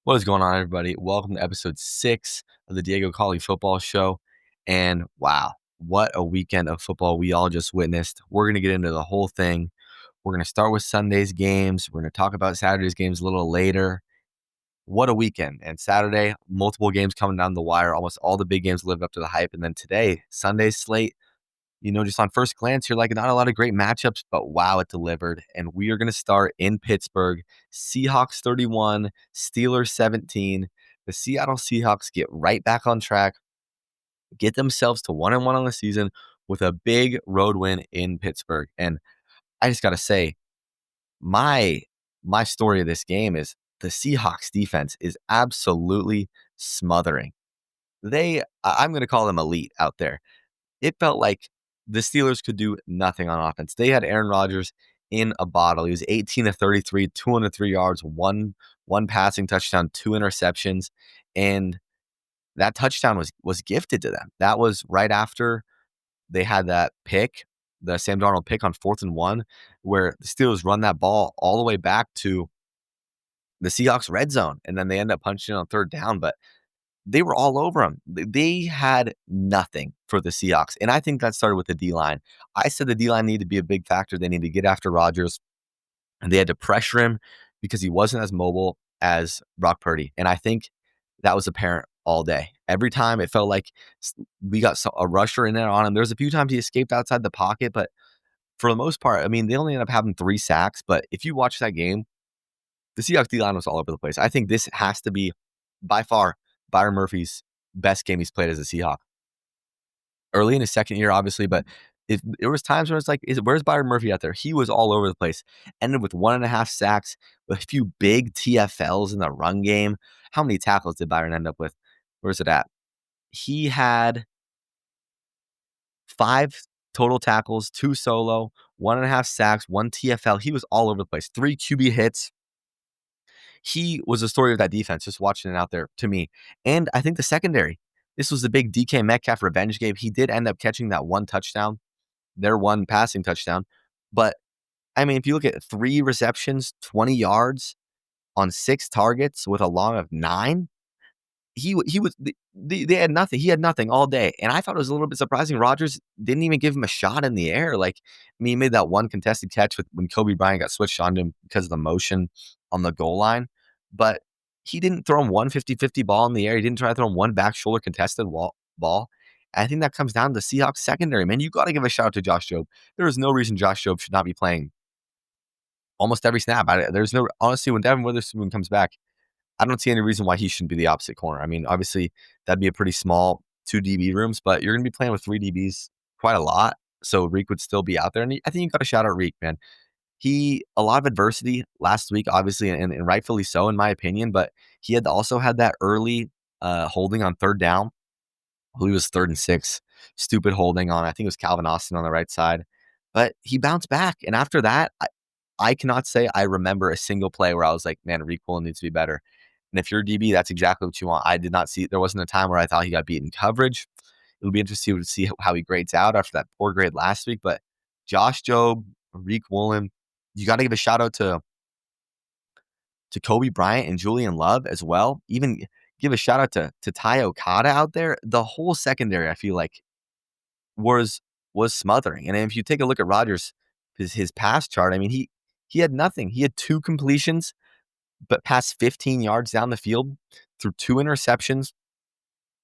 What is going on, everybody? Welcome to episode 6 of the Diego Colley Football Show. And wow, what a weekend of football we all just witnessed. We're going to get into the whole thing. We're going to start with Sunday's games. We're going to talk about Saturday's games a little later. What a weekend. And Saturday, multiple games coming down the wire. Almost all the big games lived up to the hype. And then today, Sunday's slate, just on first glance, you're like, not a lot of great matchups, but wow, it delivered. And we are going to start in Pittsburgh. Seahawks 31, Steelers 17. The Seattle Seahawks get right back on track, get themselves to 1-1 on the season with a big road win in Pittsburgh. And I just got to say, my story of this game is the Seahawks defense is absolutely smothering. I'm going to call them elite out there. It felt like the Steelers could do nothing on offense. They had Aaron Rodgers in a bottle. He was 18 of 33, 203 yards, one passing touchdown, 2 interceptions, and that touchdown was gifted to them. That was right after they had that pick, the Sam Darnold pick on 4th and 1, where the Steelers run that ball all the way back to the Seahawks red zone, and then they end up punching it on 3rd down, but they were all over them. They had nothing for the Seahawks, and I think that started with the D-line. I said the D-line needed to be a big factor. They needed to get after Rodgers, and they had to pressure him because he wasn't as mobile as Brock Purdy, and I think that was apparent all day. Every time it felt like we got a rusher in there on him. There's a few times he escaped outside the pocket, but for the most part, I mean, they only ended up having 3 sacks, but if you watch that game, the Seahawks D-line was all over the place. I think this has to be, by far, Byron Murphy's best game he's played as a Seahawk. Early in his second year, obviously, but there was times where it's like, where's Byron Murphy out there? He was all over the place. Ended with 1.5 sacks, with a few big TFLs in the run game. How many tackles did Byron end up with? Where's it at? He had 5 total tackles, 2 solo, 1.5 sacks, 1 TFL. He was all over the place. 3 QB hits. He was the story of that defense, just watching it out there to me. And I think the secondary, this was the big DK Metcalf revenge game. He did end up catching that 1 touchdown, their 1 passing touchdown. But, I mean, if you look at 3 receptions, 20 yards on 6 targets with a long of 9, he was they had nothing. He had nothing all day, and I thought it was a little bit surprising. Rodgers didn't even give him a shot in the air. Like, I mean, he made that 1 contested catch when Kobe Bryant got switched on to him because of the motion on the goal line, but he didn't throw him 1 50-50 ball in the air. He didn't try to throw him 1 back shoulder contested ball. And I think that comes down to the Seahawks secondary. Man, you got to give a shout out to Josh Jobe. There is no reason Josh Jobe should not be playing almost every snap. There's no, honestly, when Devin Witherspoon comes back, I don't see any reason why he shouldn't be the opposite corner. I mean, obviously, that'd be a pretty small 2 DB rooms, but you're going to be playing with 3 DBs quite a lot. So Reek would still be out there. And I think you got to shout out Reek, man. A lot of adversity last week, obviously, and rightfully so, in my opinion, but he also had that early holding on 3rd down. I believe it was 3rd and 6. Stupid holding on, I think it was Calvin Austin on the right side. But he bounced back. And after that, I cannot say I remember a single play where I was like, man, Reek Woolen needs to be better. And if you're a DB, that's exactly what you want. I did not see, there wasn't a time where I thought he got beaten coverage. It'll be interesting to see how he grades out after that poor grade last week. But Josh Jobe, Reek Woolen, you got to give a shout out to Kobe Bryant and Julian Love as well. Even give a shout out to Ty Okada out there. The whole secondary, I feel like, was smothering. And if you take a look at Rodgers, his pass chart, I mean, he had nothing. He had 2 completions, but passed 15 yards down the field through 2 interceptions.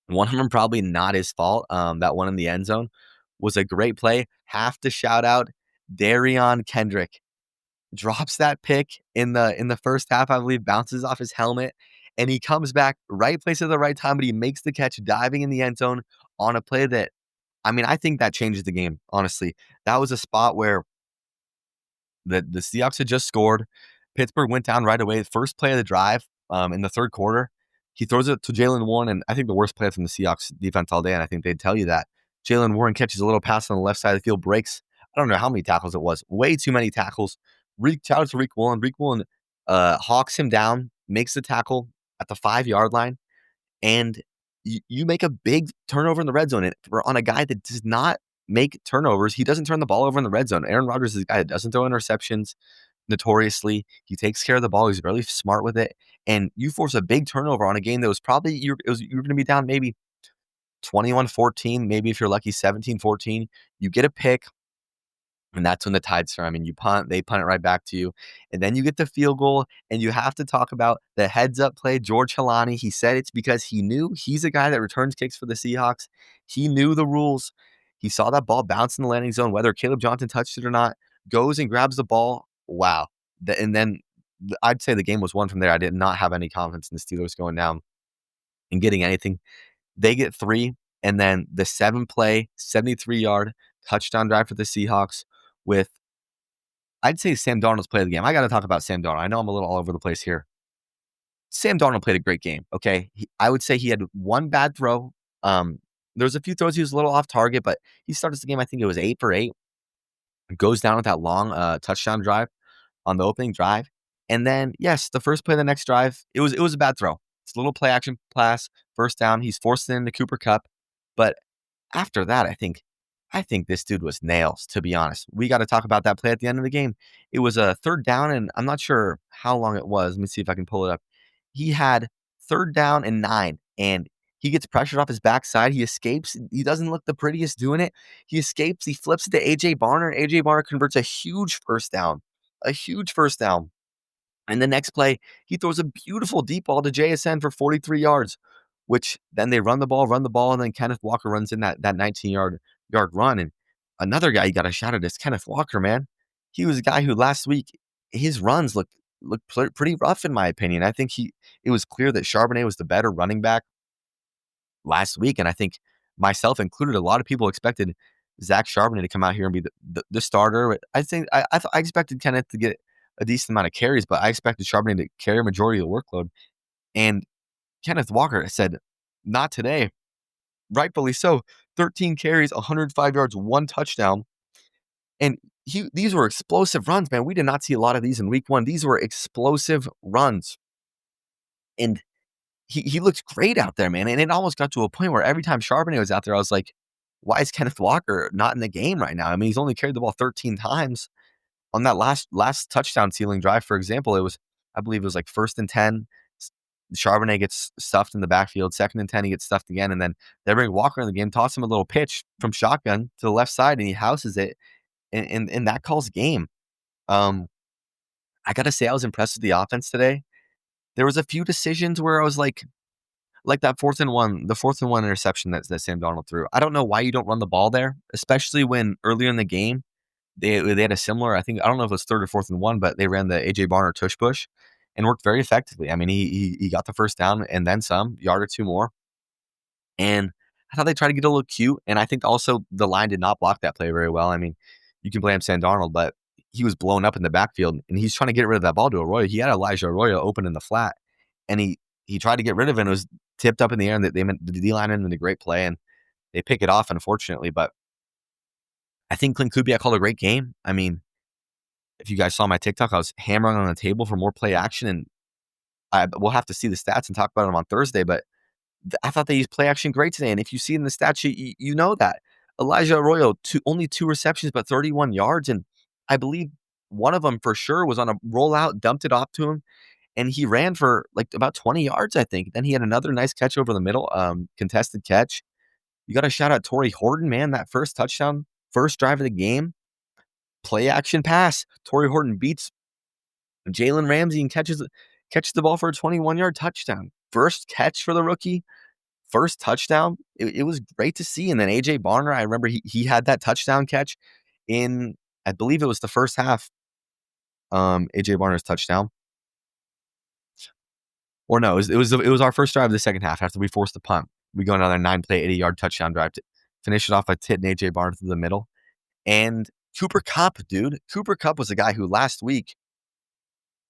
One of them probably not his fault. That one in the end zone was a great play. Have to shout out Darion Kendrick. Drops that pick in the first half, I believe, bounces off his helmet, and he comes back right place at the right time, but he makes the catch diving in the end zone on a play that, I mean, I think that changes the game, honestly. That was a spot where the Seahawks had just scored. Pittsburgh went down right away. First play of the drive in the 3rd quarter. He throws it to Jaylen Warren, and I think the worst play from the Seahawks defense all day, and I think they'd tell you that. Jaylen Warren catches a little pass on the left side of the field, breaks, I don't know how many tackles it was. Way too many tackles. Shout out to Reek Woolen. Reek Woolen hawks him down, makes the tackle at the 5-yard line, and you make a big turnover in the red zone. And on a guy that does not make turnovers, he doesn't turn the ball over in the red zone. Aaron Rodgers is a guy that doesn't throw interceptions. notoriously. He takes care of the ball. He's really smart with it. And you force a big turnover on a game that was probably you're going to be down maybe 21-14, maybe if you're lucky 17-14. You get a pick, and that's when the tides turn. I mean, you punt, they punt it right back to you. And then you get the field goal, and you have to talk about the heads-up play. George Halani, he said it's because he knew he's a guy that returns kicks for the Seahawks. He knew the rules. He saw that ball bounce in the landing zone, whether Caleb Johnson touched it or not, goes and grabs the ball. Wow. And then I'd say the game was won from there. I did not have any confidence in the Steelers going down and getting anything. They get 3, and then the 7-play, 73-yard touchdown drive for the Seahawks with, I'd say, Sam Darnold's play of the game. I got to talk about Sam Darnold. I know I'm a little all over the place here. Sam Darnold played a great game, okay? I would say he had one bad throw. There was a few throws he was a little off target, but he started the game, I think it was 8 for 8. Goes down with that long touchdown drive on the opening drive. And then, yes, the first play of the next drive, it was a bad throw. It's a little play action pass, first down. He's forced it into Cooper Kupp. But after that, I think this dude was nails, to be honest. We got to talk about that play at the end of the game. It was a third down, and I'm not sure how long it was. Let me see if I can pull it up. He had third down and 9, and he gets pressured off his backside. He escapes. He doesn't look the prettiest doing it. He escapes. He flips it to A.J. Barner, and A.J. Barner converts a huge first down. A huge first down. And the next play, he throws a beautiful deep ball to JSN for 43 yards, which then they run the ball, and then Kenneth Walker runs in that 19-yard run. And another guy you got to shout at is Kenneth Walker, man. He was a guy who last week, his runs looked pretty rough in my opinion. I think it was clear that Charbonnet was the better running back last week, and I think myself included, a lot of people expected Zach Charbonnet to come out here and be the starter. I think I expected Kenneth to get a decent amount of carries, but I expected Charbonnet to carry a majority of the workload. And Kenneth Walker said, not today. Rightfully so. 13 carries, 105 yards, 1 touchdown. And these were explosive runs, man. We did not see a lot of these in week 1. These were explosive runs. And he looked great out there, man. And it almost got to a point where every time Charbonnet was out there, I was like, why is Kenneth Walker not in the game right now? I mean, he's only carried the ball 13 times. On that last touchdown ceiling drive, for example, I believe it was like 1st and 10. Charbonnet gets stuffed in the backfield. 2nd and 10, he gets stuffed again. And then they bring Walker in the game, toss him a little pitch from shotgun to the left side, and he houses it. And that calls game. I got to say, I was impressed with the offense today. There was a few decisions where I was like that 4th and 1, the 4th and 1 interception that Sam Darnold threw. I don't know why you don't run the ball there, especially when earlier in the game, they had a similar, I don't know if it was 3rd or 4th and 1, but they ran the A.J. Barner tush push and worked very effectively. I mean, he got the first down and then some, yard or 2 more. And I thought they tried to get a little cute, and I think also the line did not block that play very well. I mean, you can blame Sam Darnold, but he was blown up in the backfield, and he's trying to get rid of that ball to Arroyo. He had Elijah Arroyo open in the flat, and he tried to get rid of it, and it was tipped up in the air, and the D-line ended a great play, and they pick it off, unfortunately. But I think Clint Kubiak called a great game. I mean, if you guys saw my TikTok, I was hammering on the table for more play action, and we'll have to see the stats and talk about them on Thursday, but I thought they used play action great today, and if you see in the stat sheet, you know that. Elijah Arroyo, only 2 receptions, but 31 yards, and I believe one of them for sure was on a rollout, dumped it off to him, and he ran for like about 20 yards, I think. Then he had another nice catch over the middle, contested catch. You got to shout out Torrey Horton, man. That first touchdown, first drive of the game, play action pass. Torrey Horton beats Jalen Ramsey and catches the ball for a 21-yard touchdown. First catch for the rookie, first touchdown. It was great to see. And then A.J. Barner, I remember he had that touchdown catch in, I believe it was the first half. A.J. Barner's touchdown. Or no, it was our first drive of the second half after we forced the punt. We go another 9-play, 80-yard touchdown drive to finish it off by hitting A.J. Barner through the middle. And Cooper Kupp, dude. Cooper Kupp was a guy who last week,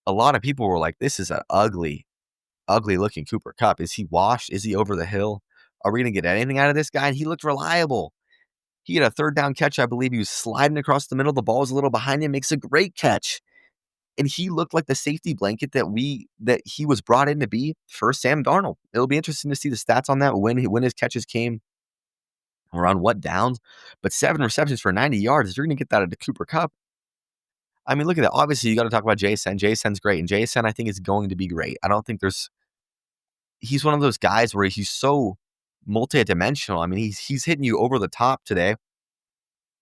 a lot of people were like, this is an ugly looking Cooper Kupp. Is he washed? Is he over the hill? Are we going to get anything out of this guy? And he looked reliable. He had a 3rd down catch. I believe he was sliding across the middle. The ball was a little behind him, makes a great catch. And he looked like the safety blanket that he was brought in to be for Sam Darnold. It'll be interesting to see the stats on that when his catches came or on what downs. But 7 receptions for 90 yards, if you're going to get that out of Cooper Kupp, I mean, look at that. Obviously, you got to talk about Jason. Jason's great, and Jason, I think, is going to be great. I don't think there's. He's one of those guys where he's so multi-dimensional. I mean, he's hitting you over the top today.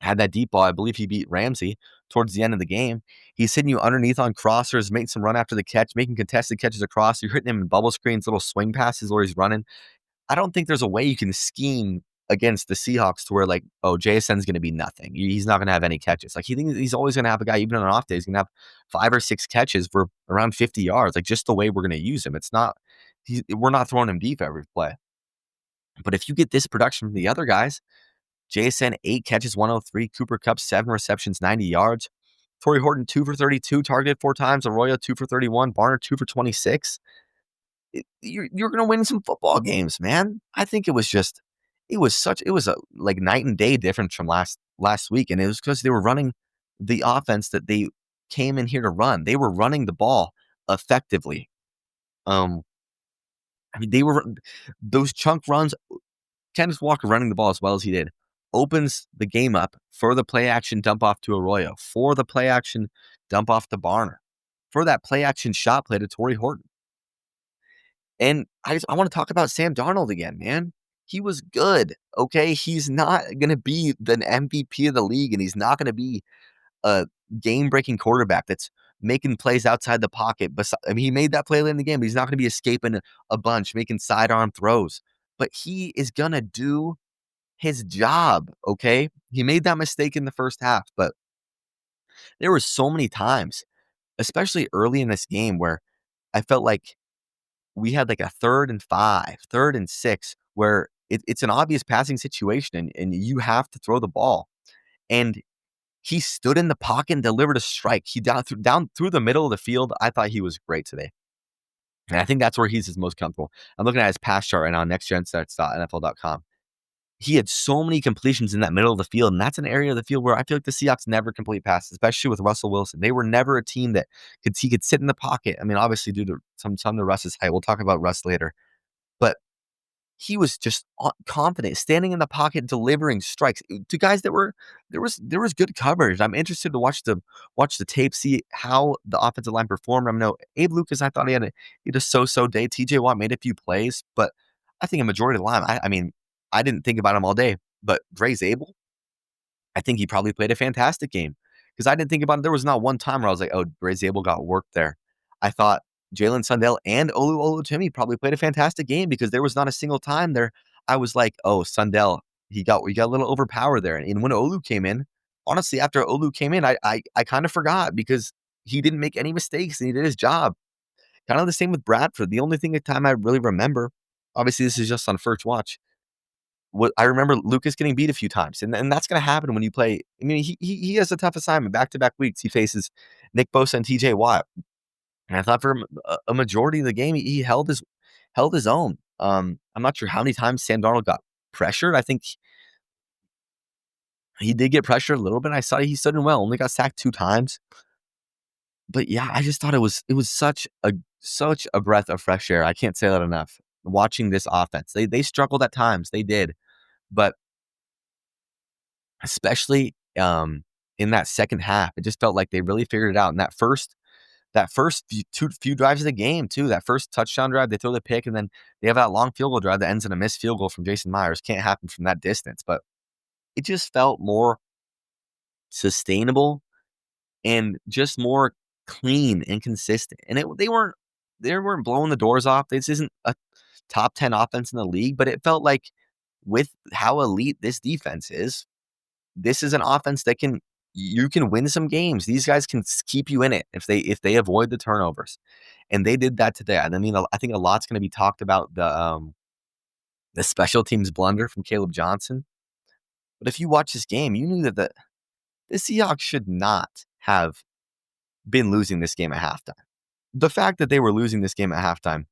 Had that deep ball. I believe he beat Ramsey towards the end of the game. He's hitting you underneath on crossers, making some run after the catch, making contested catches across. You're hitting him in bubble screens, little swing passes where he's running. I don't think there's a way you can scheme against the Seahawks to where like, oh, JSN's going to be nothing. He's not going to have any catches. Like he thinks he's always going to have a guy, even on an off day, he's going to have 5 or 6 catches for around 50 yards. Like just the way we're going to use him. It's not, we're not throwing him deep every play. But if you get this production from the other guys, JSN 8 catches, 103, Cooper Kupp 7 receptions, 90 yards. Torrey Horton 2 for 32, targeted 4 times. Arroyo 2 for 31, Barner 2 for 26. You're going to win some football games, man. I think it was a like night and day difference from last week. And it was because they were running the offense that they came in here to run. They were running the ball effectively. I mean, they were those chunk runs. Kenneth Walker running the ball as well as he did opens the game up for the play action dump off to Arroyo, for the play action dump off to Barner, for that play action shot play to Torrey Horton. And I want to talk about Sam Darnold again, man. He was good, okay? He's not going to be the MVP of the league, and he's not going to be a game-breaking quarterback that's making plays outside the pocket. I mean, he made that play late in the game, but he's not going to be escaping a bunch, making sidearm throws. But he is going to do his job, okay? He made that mistake in the first half, but there were so many times, especially early in this game, where I felt like we had like a 3rd and 5, 3rd and 6, where it's an obvious passing situation and you have to throw the ball. And he stood in the pocket and delivered a strike. He down through the middle of the field. I thought he was great today. And I think that's where he's his most comfortable. I'm looking at his pass chart right now on nextgenstats.nfl.com. He had so many completions in that middle of the field, and that's an area of the field where I feel like the Seahawks never complete passes, especially with Russell Wilson. They were never a team that he could sit in the pocket. I mean, obviously due to some of Russ's height. We'll talk about Russ later. But he was just confident, standing in the pocket, delivering strikes to guys that were there was good coverage. I'm interested to watch the tape, see how the offensive line performed. I know Abe Lucas, I thought he had a so-so day. TJ Watt made a few plays, but I think a majority of the line, I mean, I didn't think about him all day, but Dre Zabel, I think he probably played a fantastic game because I didn't think about it. There was not one time where I was like, oh, Dre Zabel got worked there. I thought Jalen Sundell and Oluwatimi probably played a fantastic game because there was not a single time there I was like, oh, Sundell, we got a little overpowered there. And when Olu came in, honestly, after Olu came in, I kind of forgot because he didn't make any mistakes and he did his job. Kind of the same with Bradford. The only time I really remember, obviously this is just on first watch, what I remember Lucas getting beat a few times, and that's going to happen when you play. I mean, he has a tough assignment. Back-to-back weeks, he faces Nick Bosa and TJ Watt. And I thought for a majority of the game, he held his own. I'm not sure how many times Sam Darnold got pressured. I think he did get pressured a little bit. I saw he stood in well. Only got sacked 2 times. But yeah, I just thought it was such a breath of fresh air. I can't say that enough. Watching this offense, they struggled at times. They did, but especially in that second half, it just felt like they really figured it out. And that first few drives of the game too, that first touchdown drive, they throw the pick, and then they have that long field goal drive that ends in a missed field goal from Jason Myers. Can't happen from that distance, but it just felt more sustainable and just more clean and consistent. And they weren't blowing the doors off. This isn't a top 10 offense in the league, but it felt like with how elite this defense is, this is an offense that you can win some games. These guys can keep you in it if they avoid the turnovers. And they did that today. I mean, I think a lot's going to be talked about the special teams blunder from Caleb Johnson. But if you watch this game, you knew that the Seahawks should not have been losing this game at halftime. The fact that they were losing this game at halftime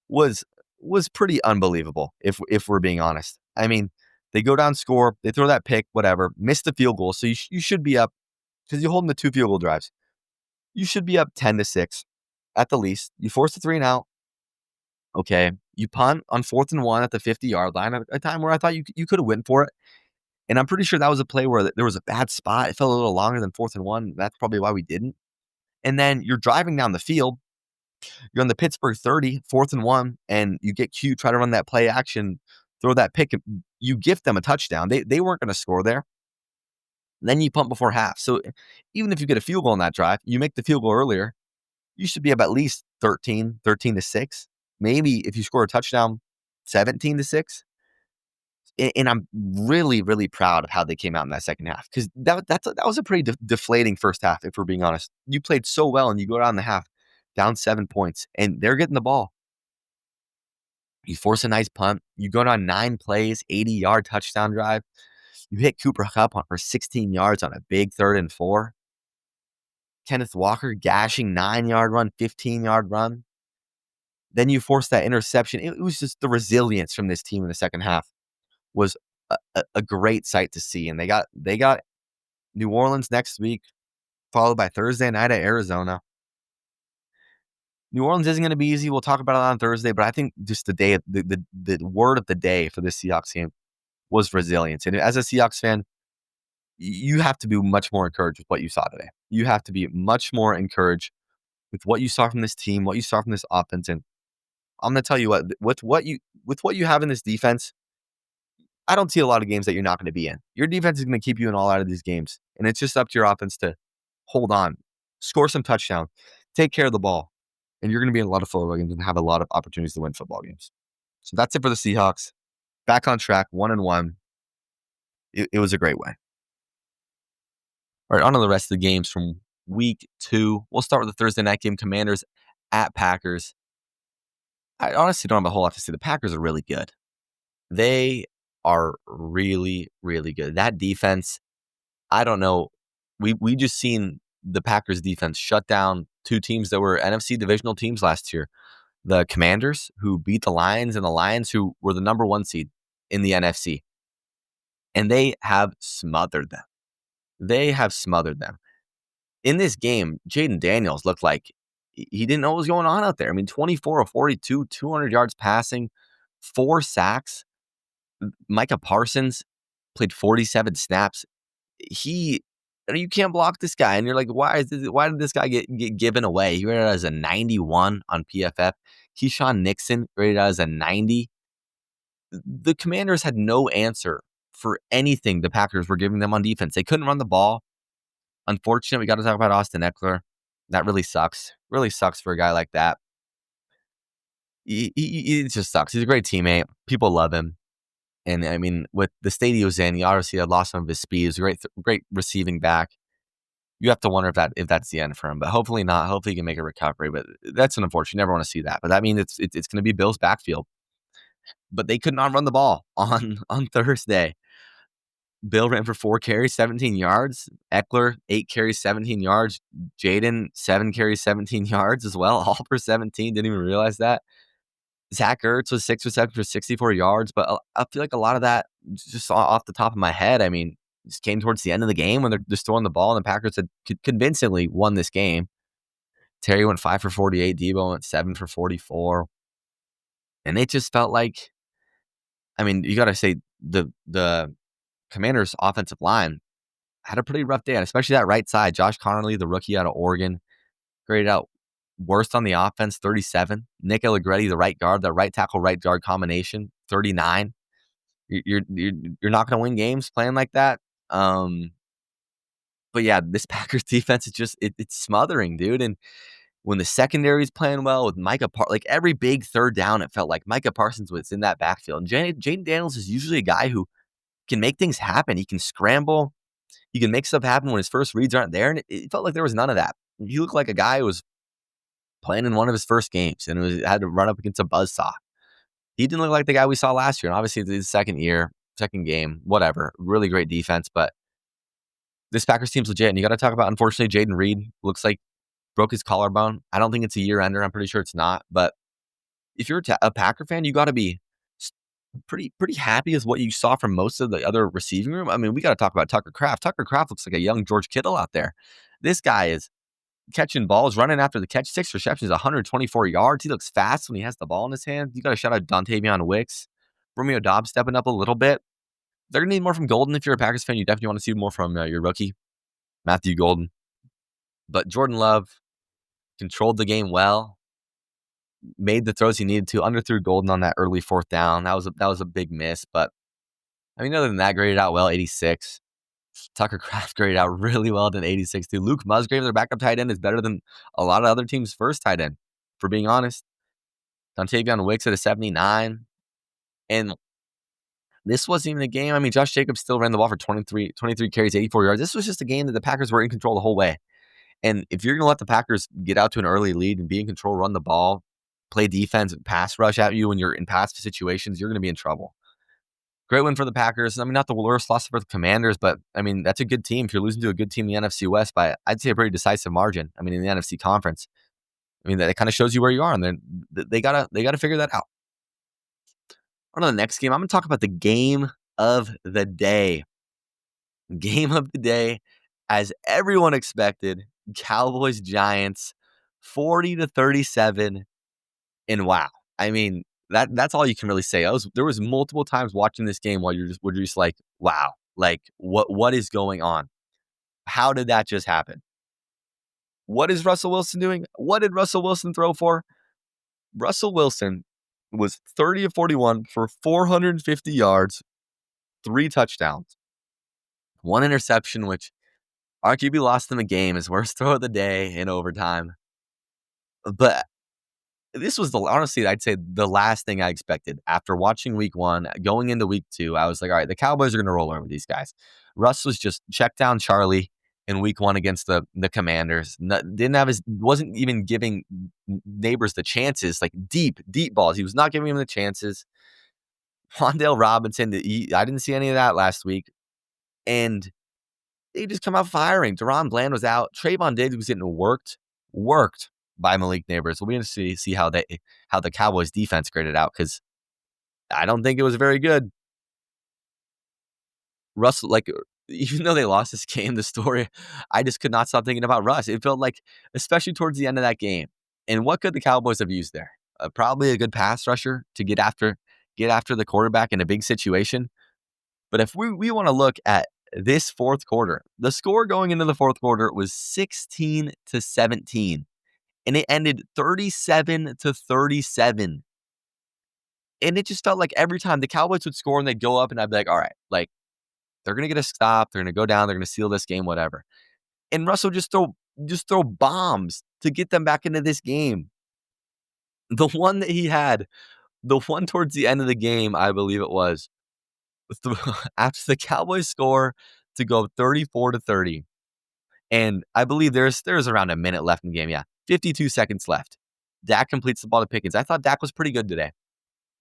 was pretty unbelievable, if we're being honest. I mean, they go down, score, they throw that pick, whatever, miss the field goal. So you should be up, because you're holding the 2 field goal drives. You should be up 10-6 at the least. You force the 3 and out. Okay. You punt on 4th and 1 at the 50-yard line at a time where I thought you could have went for it. And I'm pretty sure that was a play where there was a bad spot. It felt a little longer than 4th and 1. That's probably why we didn't. And then you're driving down the field. You're on the Pittsburgh 30, 4th and 1, and you get cute, try to run that play action, throw that pick. You gift them a touchdown. They weren't going to score there. Then you pump before half. So even if you get a field goal on that drive, you make the field goal earlier, you should be up at least 13-6. Maybe if you score a touchdown, 17-6. And I'm really, really proud of how they came out in that second half, because that was a pretty deflating first half, if we're being honest. You played so well, and you go down the half, down 7 points, and they're getting the ball. You force a nice punt. You go down 9 plays, 80-yard touchdown drive. You hit Cooper Kupp for 16 yards on a big 3rd and 4. Kenneth Walker gashing 9-yard run, 15-yard run. Then you force that interception. It was just the resilience from this team in the second half was a great sight to see. And they got New Orleans next week, followed by Thursday night at Arizona. New Orleans isn't going to be easy. We'll talk about it on Thursday, but I think just the word of the day for this Seahawks game was resilience. And as a Seahawks fan, you have to be much more encouraged with what you saw today. You have to be much more encouraged with what you saw from this team, what you saw from this offense. And I'm going to tell you what, with what you have in this defense, I don't see a lot of games that you're not going to be in. Your defense is going to keep you in all out of these games. And it's just up to your offense to hold on, score some touchdowns, take care of the ball. And you're going to be in a lot of football games and have a lot of opportunities to win football games. So that's it for the Seahawks. Back on track, 1-1. It was a great win. All right, on to the rest of the games from week 2. We'll start with the Thursday night game, Commanders at Packers. I honestly don't have a whole lot to say. The Packers are really good. They are really, really good. That defense, I don't know. We just seen the Packers defense shut down 2 teams that were NFC divisional teams last year. The Commanders, who beat the Lions, and the Lions, who were the number 1 seed in the NFC. And they have smothered them. In this game, Jaden Daniels looked like he didn't know what was going on out there. I mean, 24 of 42, 200 yards passing, 4 sacks. Micah Parsons played 47 snaps. You can't block this guy. And you're like, why did this guy get given away? He rated out as a 91 on PFF. Keyshawn Nixon rated out as a 90. The Commanders had no answer for anything the Packers were giving them on defense. They couldn't run the ball. Unfortunately, we got to talk about Austin Eckler. That really sucks. Really sucks for a guy like that. It just sucks. He's a great teammate. People love him. And I mean, with the state he was in, he obviously had lost some of his speed. He was a great receiving back. You have to wonder if that's the end for him, but hopefully not. Hopefully he can make a recovery. But that's an unfortunate. You never want to see that. But that means it's going to be Bill's backfield. But they could not run the ball on Thursday. Bill ran for 4 carries, 17 yards. Eckler, 8 carries, 17 yards. Jaden, 7 carries, 17 yards as well. All for 17. Didn't even realize that. Zach Ertz was 6 for 7 for 64 yards. But I feel like a lot of that, just off the top of my head, I mean, just came towards the end of the game when they're just throwing the ball, and the Packers had convincingly won this game. Terry went 5 for 48. Debo went 7 for 44. And it just felt like, I mean, you got to say the Commanders' offensive line had a pretty rough day, and especially that right side. Josh Connerly, the rookie out of Oregon, graded out worst on the offense, 37. Nick Allegretti, the right guard, the right tackle, right guard combination, 39. You're not going to win games playing like that. But yeah, this Packers defense is just it's smothering, dude. And when the secondary is playing well with Micah Parsons, like every big third down, it felt like Micah Parsons was in that backfield. And Jaden Daniels is usually a guy who can make things happen. He can scramble. He can make stuff happen when his first reads aren't there. And it felt like there was none of that. He looked like a guy who was playing in one of his first games and had to run up against a buzzsaw. He didn't look like the guy we saw last year. And obviously, it's his second game, whatever. Really great defense. But this Packers team's legit. And you got to talk about, unfortunately, Jaden Reed looks like broke his collarbone. I don't think it's a year-ender. I'm pretty sure it's not. But if you're a Packer fan, you got to be pretty happy with what you saw from most of the other receiving room. I mean, we got to talk about Tucker Kraft. Tucker Kraft looks like a young George Kittle out there. This guy is catching balls, running after the catch, 6 receptions, 124 yards. He looks fast when he has the ball in his hand. You got to shout out Dontavion Wicks. Romeo Dobbs stepping up a little bit. They're going to need more from Golden. If you're a Packers fan, you definitely want to see more from your rookie, Matthew Golden. But Jordan Love, controlled the game well, made the throws he needed to, underthrew Golden on that early fourth down. That was a big miss, but I mean, other than that, graded out well, 86. Tucker Kraft graded out really well at an 86 too. Luke Musgrave, their backup tight end, is better than a lot of other teams' first tight end, for being honest. Dontavion Wicks at a 79. And this wasn't even a game. I mean, Josh Jacobs still ran the ball for 23 carries, 84 yards. This was just a game that the Packers were in control the whole way. And if you're going to let the Packers get out to an early lead and be in control, run the ball, play defense, pass rush at you when you're in pass situations, you're going to be in trouble. Great win for the Packers. I mean, not the worst loss for the Commanders, but I mean, that's a good team. If you're losing to a good team in the NFC West by, I'd say, a pretty decisive margin. I mean, in the NFC Conference, I mean, that kind of shows you where you are, and then they gotta figure that out. On to the next game, I'm going to talk about the game of the day. Game of the day, as everyone expected, Cowboys Giants, 40-37, and wow, I mean, that's all you can really say. There was multiple times watching this game while you're just like, wow, like what is going on? How did that just happen? What is Russell Wilson doing? What did Russell Wilson throw for? Russell Wilson was 30 of 41 for 450 yards, 3 touchdowns, 1 interception, which arguably lost them a game, his worst throw of the day in overtime. But this was honestly, I'd say the last thing I expected. After watching week 1, going into week 2, I was like, all right, the Cowboys are going to roll over these guys. Russ was just check down Charlie in week 1 against the Commanders. Wasn't even giving neighbors the chances, like deep balls. He was not giving them the chances. Wan'Dale Robinson, I didn't see any of that last week. And they just come out firing. Deron Bland was out. Trayvon Diggs was getting worked by Malik Neighbors. We'll be interested to see how the Cowboys defense graded out, because I don't think it was very good. Russ, like, even though they lost this game, the story, I just could not stop thinking about Russ. It felt like, especially towards the end of that game. And what could the Cowboys have used there? Probably a good pass rusher to get after the quarterback in a big situation. But if we want to look at this fourth quarter, the score going into the fourth quarter was 16-17, and it ended 37-37. And it just felt like every time the Cowboys would score and they'd go up, and I'd be like, all right, like, they're going to get a stop. They're going to go down. They're going to seal this game, whatever. And Russell just throw bombs to get them back into this game. The one that he had, the one towards the end of the game, I believe it was, after the Cowboys score to go 34-30. And I believe there's around a minute left in the game. Yeah, 52 seconds left. Dak completes the ball to Pickens. I thought Dak was pretty good today.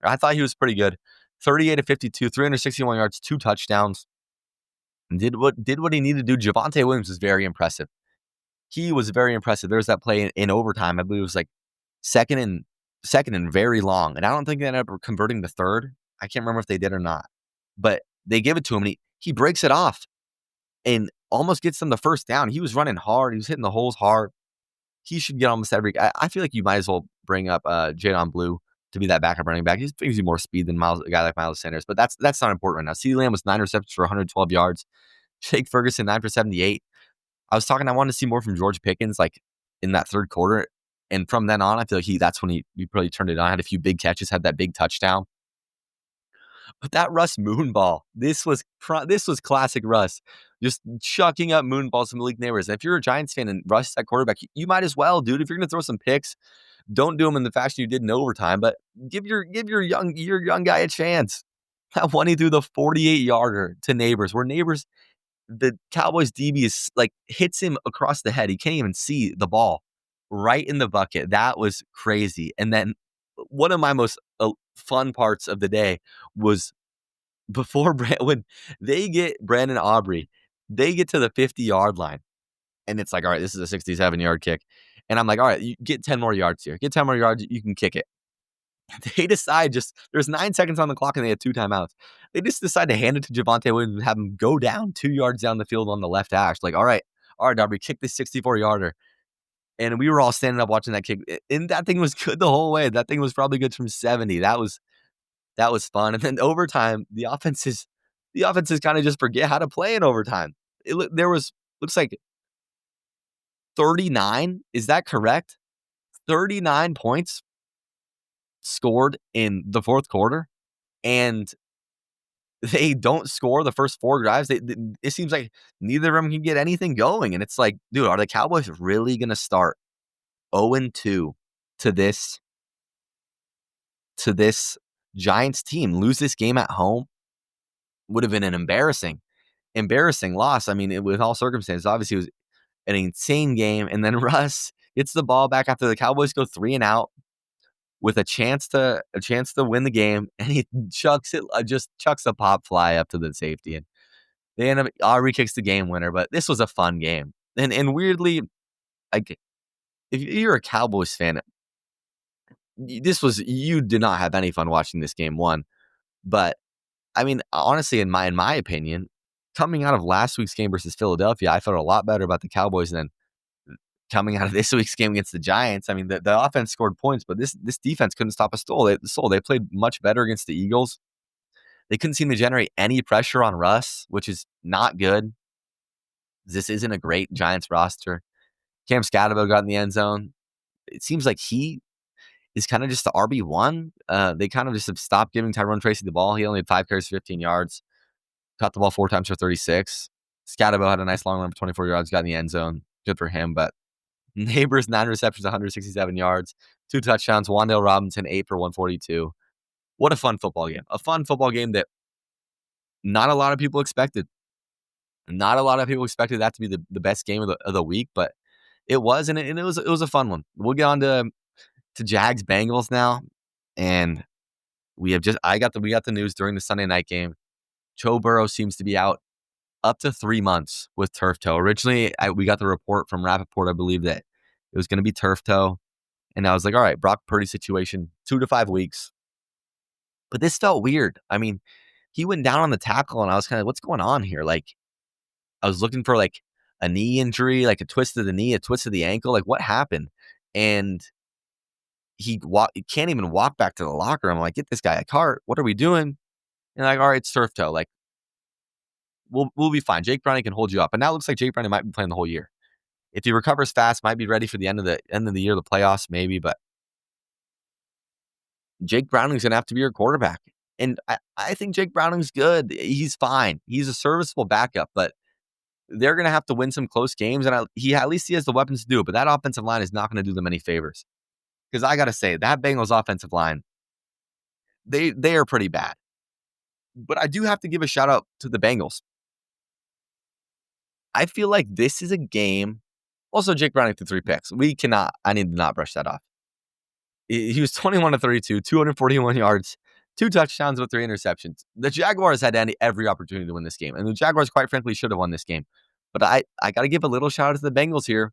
I thought he was pretty good. 38-52, 361 yards, 2 touchdowns. Did what he needed to do. Javonte Williams was very impressive. He was very impressive. There was that play in overtime. I believe it was like second and very long. And I don't think they ended up converting the third. I can't remember if they did or not. But they give it to him, and he breaks it off and almost gets them the first down. He was running hard. He was hitting the holes hard. He should get almost every. I feel like you might as well bring up Jadon Blue to be that backup running back. He gives you more speed than a guy like Miles Sanders, but that's not important right now. CeeDee Lamb was 9 receptions for 112 yards. Jake Ferguson 9 for 78. I wanted to see more from George Pickens, like in that third quarter, and from then on, I feel like that's when he probably turned it on. Had a few big catches, had that big touchdown. But that Russ moon ball, this was classic Russ, just chucking up moon balls to Malik Neighbors. And if you're a Giants fan and Russ at quarterback, you might as well, dude. If you're going to throw some picks, don't do them in the fashion you did in overtime, but give your young guy a chance. That one, he threw the 48-yarder to Neighbors, where Neighbors, the Cowboys DB is like hits him across the head. He can't even see the ball, right in the bucket. That was crazy. And then one of my most fun parts of the day was when they get Brandon Aubrey, they get to the 50-yard line, and it's like, all right, this is a 67-yard kick. And I'm like, all right, you get 10 more yards here. Get 10 more yards, you can kick it. They decide there's 9 seconds on the clock and they had 2 timeouts. They just decide to hand it to Javonte Williams and have him go down 2 yards down the field on the left hash. Like, all right, Aubrey, kick this 64-yarder. And we were all standing up watching that kick. And that thing was good the whole way. That thing was probably good from 70. That was fun. And then overtime, the offenses kind of just forget how to play in overtime. Looks like 39. Is that correct? 39 points scored in the fourth quarter, and they don't score the first 4 drives. It seems like neither of them can get anything going, and it's like, dude, are the Cowboys really gonna start 0-2 to this Giants team? Lose this game at home would have been an embarrassing loss. I mean, with all circumstances, obviously it was an insane game, and then Russ gets the ball back after the Cowboys go 3 and out with a chance to win the game, and he chucks a pop fly up to the safety, and they end up Aubrey kicks the game winner. But this was a fun game, and weirdly, like, if you're a Cowboys fan, you did not have any fun watching this game. One, but I mean, honestly, in my opinion, coming out of last week's game versus Philadelphia, I felt a lot better about the Cowboys than coming out of this week's game against the Giants. I mean, the offense scored points, but this defense couldn't stop a soul. They played much better against the Eagles. They couldn't seem to generate any pressure on Russ, which is not good. This isn't a great Giants roster. Cam Scatterbo got in the end zone. It seems like he is kind of just the RB1. They kind of just have stopped giving Tyrone Tracy the ball. He only had 5 carries for 15 yards. Caught the ball 4 times for 36. Scatterbo had a nice long run for 24 yards, got in the end zone. Good for him, but Neighbors, 9 receptions, 167 yards, 2 touchdowns. Wan'Dale Robinson, 8 for 142. What a fun football game. A fun football game that not a lot of people expected. Not a lot of people expected that to be the best game of the week, but it was, and it was a fun one. We'll get on to Jags Bengals now, and we got the news during the Sunday night game. Joe Burrow seems to be out up to 3 months with turf toe. Originally, we got the report from Rappaport, I believe, that it was going to be turf toe. And I was like, all right, Brock Purdy situation, 2 to 5 weeks. But this felt weird. I mean, he went down on the tackle, and I was kind of, what's going on here? Like, I was looking for, like, a knee injury, like a twist of the knee, a twist of the ankle. Like, what happened? And he can't even walk back to the locker room. I'm like, get this guy a cart. What are we doing? And like, all right, it's turf toe. Like, we'll be fine. Jake Browning can hold you up. And now it looks like Jake Browning might be playing the whole year. If he recovers fast, might be ready for the end of the year, the playoffs, maybe. But Jake Browning's going to have to be your quarterback. And I think Jake Browning's good. He's fine. He's a serviceable backup, but they're going to have to win some close games. And at least he has the weapons to do it. But that offensive line is not going to do them any favors. Because I got to say, that Bengals offensive line, they are pretty bad. But I do have to give a shout out to the Bengals. I feel like this is a game. Also, Jake Browning threw 3 picks. I need to not brush that off. He was 21 to 32, 241 yards, 2 touchdowns with 3 interceptions. The Jaguars had every opportunity to win this game. And the Jaguars, quite frankly, should have won this game. But I got to give a little shout out to the Bengals here.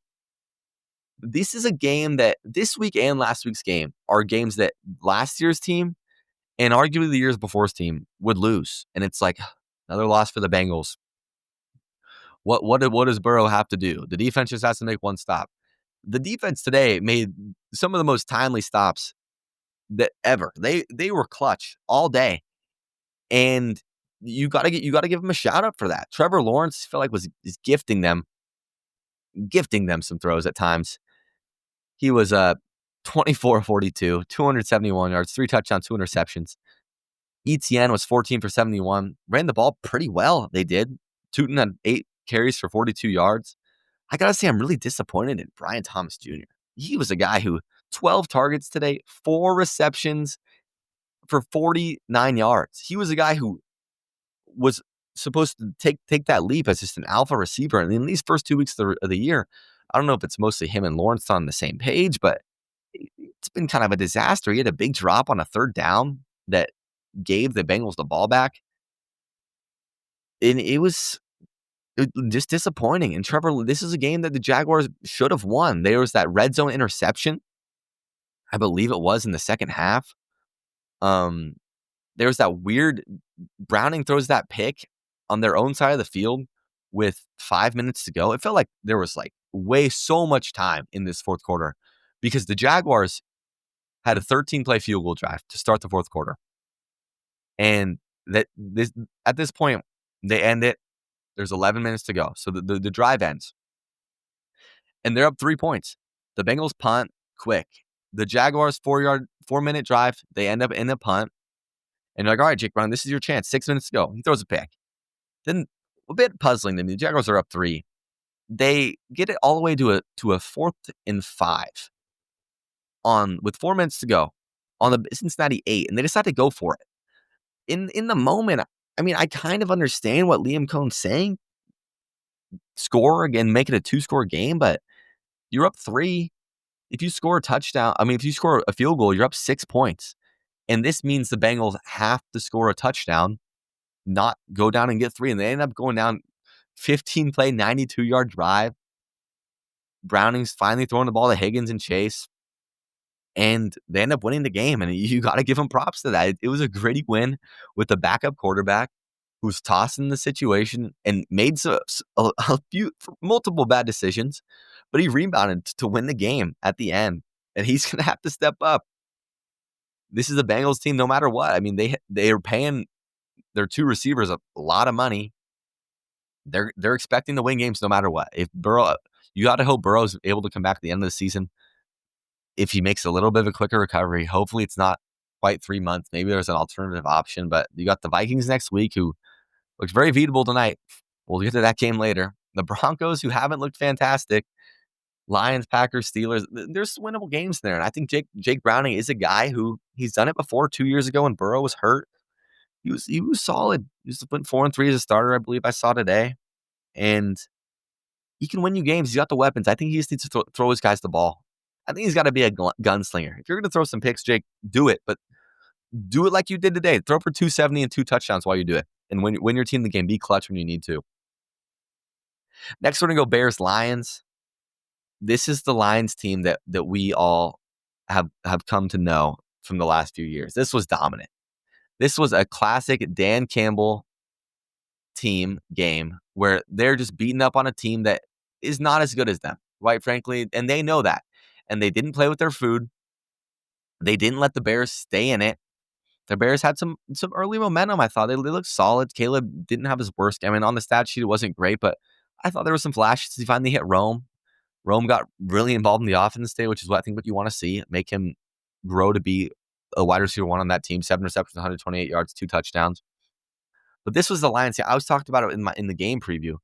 This is a game that this week and last week's game are games that last year's team and arguably the years before's team would lose. And it's like another loss for the Bengals. What does Burrow have to do? The defense just has to make one stop. The defense today made some of the most timely stops that ever. They were clutch all day, and you got to give them a shout out for that. Trevor Lawrence felt like is gifting them some throws at times. He was 24-42, 271 yards, 3 touchdowns, 2 interceptions. ETN was 14 for 71, ran the ball pretty well. They did. Tootin had 8 carries for 42 yards. I got to say, I'm really disappointed in Brian Thomas Jr. He was a guy who 12 targets today, 4 receptions for 49 yards. He was a guy who was supposed to take that leap as just an alpha receiver. And in these first 2 weeks of the year, I don't know if it's mostly him and Lawrence on the same page, but it's been kind of a disaster. He had a big drop on a 3rd down that gave the Bengals the ball back. And it was just disappointing. And Trevor, this is a game that the Jaguars should have won. There was that red zone interception. I believe it was in the second half. There was that weird Browning throws that pick on their own side of the field with 5 minutes to go. It felt like there was like so much time in this fourth quarter because the Jaguars had a 13-play field goal drive to start the fourth quarter. And at this point, they end it. There's 11 minutes to go. So the drive ends. And they're up 3 points. The Bengals punt. quick. The Jaguars 4-minute drive, they end up in a punt. And you're like, all right, Jake Brown, this is your chance. 6 minutes to go. He throws a pick. Then a bit puzzling to me. The Jaguars are up 3. They get it all the way to a 4th and 5 with 4 minutes to go on the Cincinnati 8, and they decide to go for it. In the moment, I mean, I kind of understand what Liam Cohn's saying. Score again, make it a 2-score game, but you're up 3. If you score a touchdown, if you score a field goal, you're up 6 points. And this means the Bengals have to score a touchdown, not go down and get 3. And they end up going down 15-play, 92-yard drive. Browning's finally throwing the ball to Higgins and Chase. And they end up winning the game. And you got to give them props to that. It was a gritty win with the backup quarterback who's tossing the situation and made a few multiple bad decisions. But he rebounded to win the game at the end. And he's going to have to step up. This is a Bengals team no matter what. I mean, they are paying their 2 receivers a lot of money. They're expecting to win games no matter what. If Burrow, you got to hope Burrow's able to come back at the end of the season. If he makes a little bit of a quicker recovery, hopefully it's not quite 3 months. Maybe there's an alternative option. But you got the Vikings next week, who looks very beatable tonight. We'll get to that game later. The Broncos, who haven't looked fantastic. Lions, Packers, Steelers. There's winnable games there. And I think Jake Browning is a guy who he's done it before 2 years ago when Burrow was hurt. He was solid. He went 4-3 as a starter, I believe I saw today. And he can win you games. He's got the weapons. I think he just needs to throw his guys the ball. I think he's got to be a gunslinger. If you're going to throw some picks, Jake, do it. But do it like you did today. Throw for 270 and 2 touchdowns while you do it. And win your team the game. Be clutch when you need to. Next, we're going to go Bears-Lions. This is the Lions team that we all have come to know from the last few years. This was dominant. This was a classic Dan Campbell team game where they're just beating up on a team that is not as good as them, quite frankly, and they know that. And they didn't play with their food. They didn't let the Bears stay in it. The Bears had some early momentum, I thought. They looked solid. Caleb didn't have his worst game. I mean, on the stat sheet, it wasn't great, but I thought there were some flashes. He finally hit Rome. Rome got really involved in the offense today, which is what you want to see. Make him grow to be a wide receiver 1 on that team. 7 receptions, 128 yards, 2 touchdowns. But this was the Lions. I was talking about it in the game preview.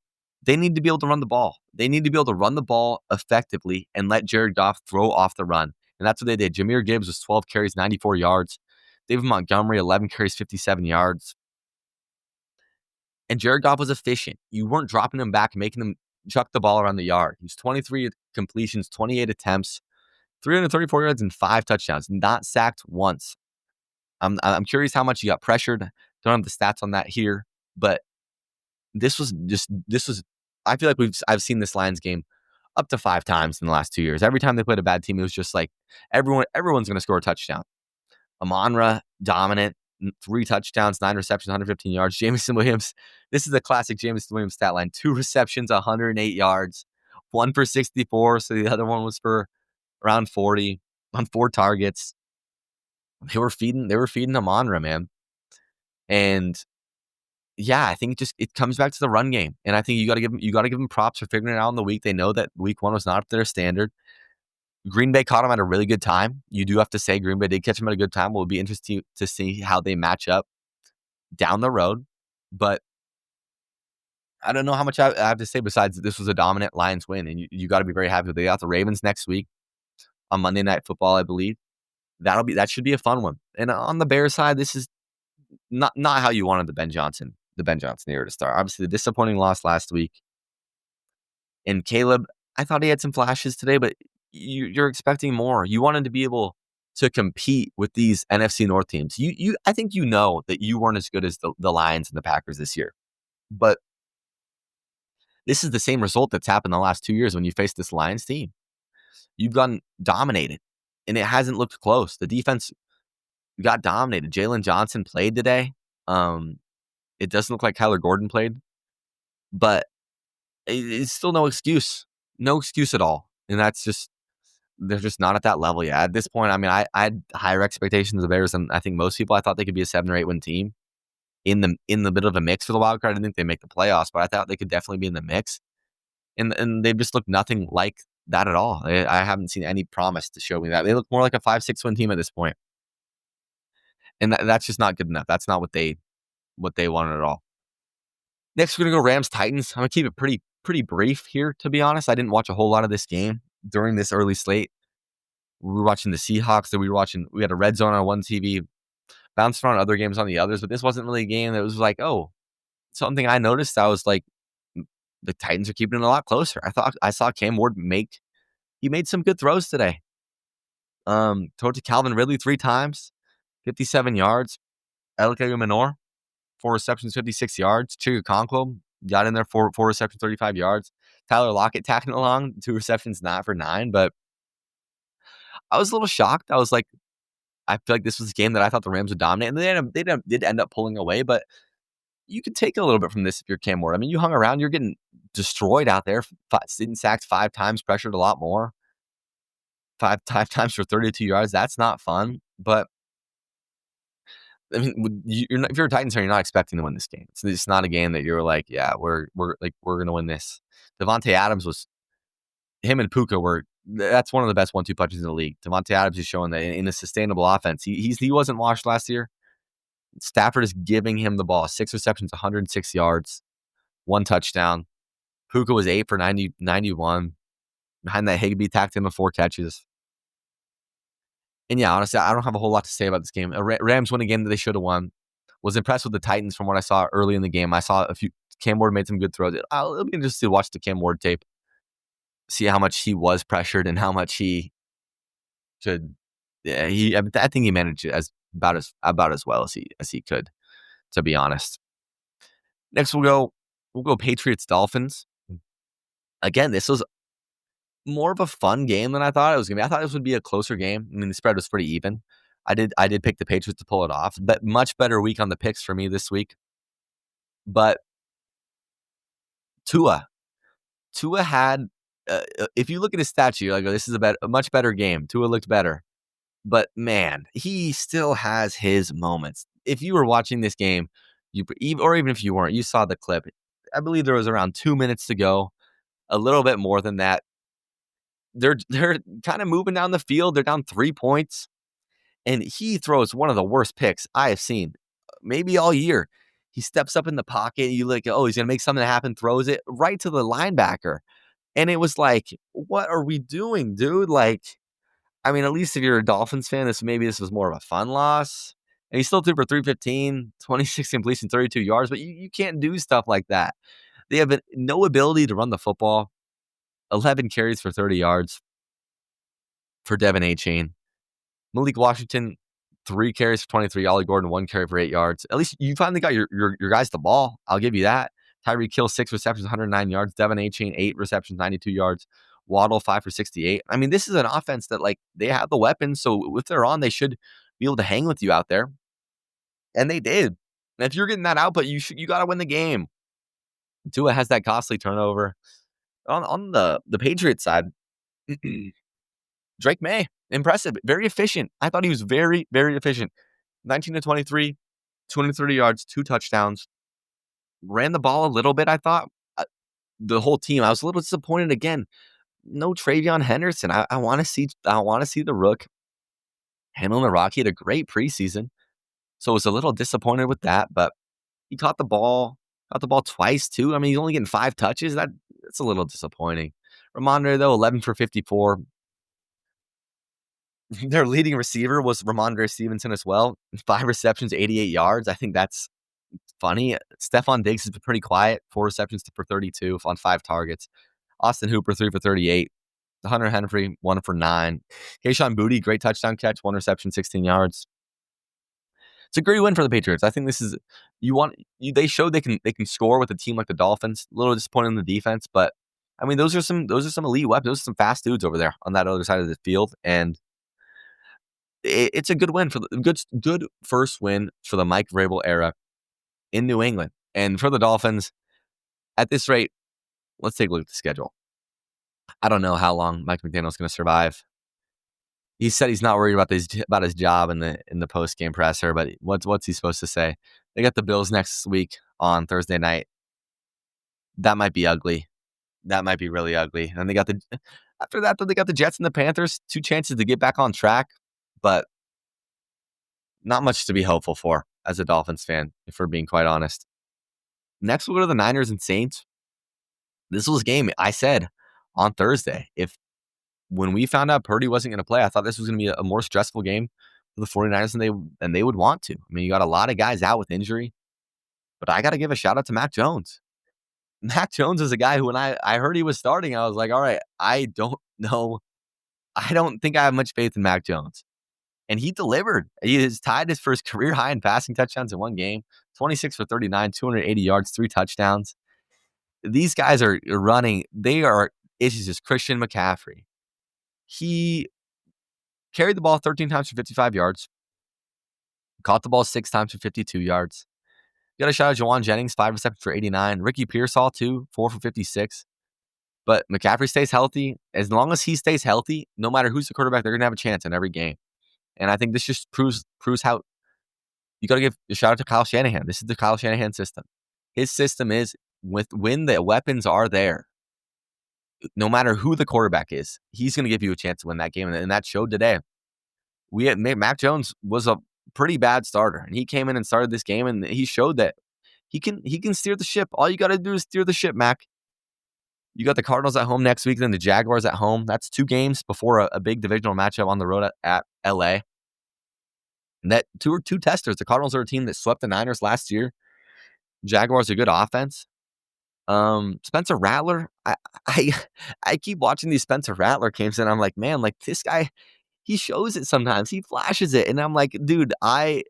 They need to be able to run the ball. They need to be able to run the ball effectively and let Jared Goff throw off the run. And that's what they did. Jahmyr Gibbs was 12 carries, 94 yards. David Montgomery, 11 carries, 57 yards. And Jared Goff was efficient. You weren't dropping him back, making him chuck the ball around the yard. He was 23 completions, 28 attempts, 334 yards, and 5 touchdowns. Not sacked once. I'm curious how much he got pressured. Don't have the stats on that here, but this was. I feel like I've seen this Lions game up to 5 times in the last 2 years. Every time they played a bad team, it was just like everyone's going to score a touchdown. Amon-Ra, dominant, 3 touchdowns, 9 receptions, 115 yards. Jameson Williams, this is a classic Jameson Williams stat line. 2 receptions, 108 yards, 1 for 64. So the other one was for around 40 on 4 targets. They were feeding Amon-Ra, man. And yeah, I think it comes back to the run game. And I think you got to give them props for figuring it out in the week. They know that week 1 was not up to their standard. Green Bay caught him at a really good time. You do have to say Green Bay did catch him at a good time. It will be interesting to see how they match up down the road. But I don't know how much I have to say besides this was a dominant Lions win. And you got to be very happy. They got the Ravens next week on Monday Night Football, I believe. That should be a fun one. And on the Bears side, this is not how you wanted the Ben Johnson era to start. Obviously, the disappointing loss last week. And Caleb, I thought he had some flashes today, but you're expecting more. You wanted to be able to compete with these NFC North teams. I think you know that you weren't as good as the Lions and the Packers this year. But this is the same result that's happened the last 2 years when you face this Lions team. You've gotten dominated, and it hasn't looked close. The defense got dominated. Jalen Johnson played today. It doesn't look like Kyler Gordon played, but it's still no excuse. No excuse at all. And they're just not at that level yet. At this point, I mean, I had higher expectations of the Bears than I think most people. I thought they could be a 7 or 8 win team in the bit of a mix for the wild card. I didn't think they'd make the playoffs, but I thought they could definitely be in the mix. And they've just looked nothing like that at all. I haven't seen any promise to show me that. They look more like a 5-6 win team at this point, and that's just not good enough. That's not what they wanted at all. Next, we're gonna go Rams Titans. I'm gonna keep it pretty brief here, to be honest. I didn't watch a whole lot of this game during this early slate. We were watching the Seahawks, and we had a red zone on one TV, bounced around other games on the others, but this wasn't really a game that was like, oh, something I noticed. I was like, the Titans are keeping it a lot closer. I saw Cam Ward made some good throws today. Throw to Calvin Ridley 3 times, 57 yards. Elke Menor, 4 receptions, 56 yards. Chiga Conquo got in there, 4 receptions, 35 yards. Tyler Lockett tacking along, 2 receptions, not for 9. But I was a little shocked. I was like, I feel like this was a game that I thought the Rams would dominate, and they did end up pulling away. But you could take a little bit from this if you're Cam Ward. I mean, you hung around. You're getting destroyed out there. Getting sacked 5 times, pressured a lot more. 5 times for 32 yards. That's not fun. But I mean, if you're a Titans fan, you're not expecting to win this game. It's not a game that you're like, yeah, we're gonna win this. Devontae Adams him and Puka that's one of the best 1-2 punches in the league. Devontae Adams is showing that in a sustainable offense. He wasn't washed last year. Stafford is giving him the ball. 6 receptions, 106 yards, 1 touchdown. Puka was 8 for 91. Behind that, Higbee tacked him with 4 catches. And yeah, honestly, I don't have a whole lot to say about this game. Rams win a game that they should have won. Was impressed with the Titans from what I saw early in the game. I saw Cam Ward made some good throws. It'll be interesting to watch the Cam Ward tape, see how much he was pressured and how much he could. Yeah, I think he managed it about as well as he could, to be honest. Next, we'll go Patriots Dolphins. Again, this was more of a fun game than I thought it was gonna be. I thought this would be a closer game. I mean, the spread was pretty even. I did pick the Patriots to pull it off, but much better week on the picks for me this week. But Tua had, if you look at his stats, you're like, oh, this is a much better game. Tua looked better, but man, he still has his moments. If you were watching this game, or even if you weren't, you saw the clip. I believe there was around 2 minutes to go, a little bit more than that. They're kind of moving down the field. They're down 3 points. And he throws one of the worst picks I have seen, maybe all year. He steps up in the pocket. You like, oh, he's going to make something happen, throws it right to the linebacker. And it was like, what are we doing, dude? Like, I mean, at least if you're a Dolphins fan, this was more of a fun loss. And he still threw for 315, 26 completion, 32 yards. But you can't do stuff like that. They have no ability to run the football. 11 carries for 30 yards for Devin Achane. Malik Washington, 3 carries for 23. Ollie Gordon, 1 carry for 8 yards. At least you finally got your guys the ball. I'll give you that. Tyreek Hill, 6 receptions, 109 yards. Devin Achane, 8 receptions, 92 yards. Waddle, 5 for 68. I mean, this is an offense that, like, they have the weapons, so if they're on, they should be able to hang with you out there. And they did. And if you're getting that output, you got to win the game. Tua has that costly turnover. On the Patriots side, Drake May, impressive, very efficient. I thought he was very, very efficient. 19 to 23, 230 yards, 2 touchdowns. Ran the ball a little bit, I thought. The whole team, I was a little disappointed again. No Travion Henderson. I want to see the Rook handling the rock. He had a great preseason, so I was a little disappointed with that. But he caught the ball twice too. I mean, he's only getting 5 touches. That's a little disappointing. Ramondre, though, 11 for 54. Their leading receiver was Ramondre Stevenson as well. 5 receptions, 88 yards. I think that's funny. Stephon Diggs has been pretty quiet. 4 receptions for 32 on 5 targets. Austin Hooper, 3 for 38. Hunter Henry, 1 for 9. Kayshon Boutte, great touchdown catch. 1 reception, 16 yards. It's a great win for the Patriots. I think this is they showed they can score with a team like the Dolphins. A little disappointing in the defense, but I mean those are some elite weapons. Those are some fast dudes over there on that other side of the field, and it's a good win for the good first win for the Mike Vrabel era in New England. And for the Dolphins, at this rate, let's take a look at the schedule. I don't know how long Mike McDaniel's going to survive. He said he's not worried about his job in the post game presser, but what's he supposed to say? They got the Bills next week on Thursday night. That might be ugly. That might be really ugly. And they got After that, though, they got the Jets and the Panthers, 2 chances to get back on track, but not much to be hopeful for as a Dolphins fan, if we're being quite honest. Next, we'll go to the Niners and Saints. This was a game I said on Thursday. When we found out Purdy wasn't going to play, I thought this was going to be a more stressful game for the 49ers than they would want to. I mean, you got a lot of guys out with injury, but I got to give a shout out to Mac Jones. Mac Jones is a guy who, when I heard he was starting, I was like, all right, I don't know. I don't think I have much faith in Mac Jones. And he delivered. He has tied his first career high in passing touchdowns in one game, 26 for 39, 280 yards, 3 touchdowns. These guys are running. It's just Christian McCaffrey. He carried the ball 13 times for 55 yards, caught the ball 6 times for 52 yards. You got a shot at Jawan Jennings, 5 receptions for 89. Ricky Pearsall, 4 for 56. But McCaffrey stays healthy. As long as he stays healthy, no matter who's the quarterback, they're going to have a chance in every game. And I think this just proves how you got to give a shout out to Kyle Shanahan. This is the Kyle Shanahan system. His system is when the weapons are there, no matter who the quarterback is, he's going to give you a chance to win that game. And that showed today. Mac Jones was a pretty bad starter, and he came in and started this game, and he showed that he can steer the ship. All you got to do is steer the ship, Mac. You got the Cardinals at home next week, then the Jaguars at home. That's 2 games before a big divisional matchup on the road at LA. And that two testers. The Cardinals are a team that swept the Niners last year. Jaguars are a good offense. Spencer Rattler. I keep watching these Spencer Rattler games, and I'm like, man, like this guy, he shows it sometimes. He flashes it, and I'm like, dude, I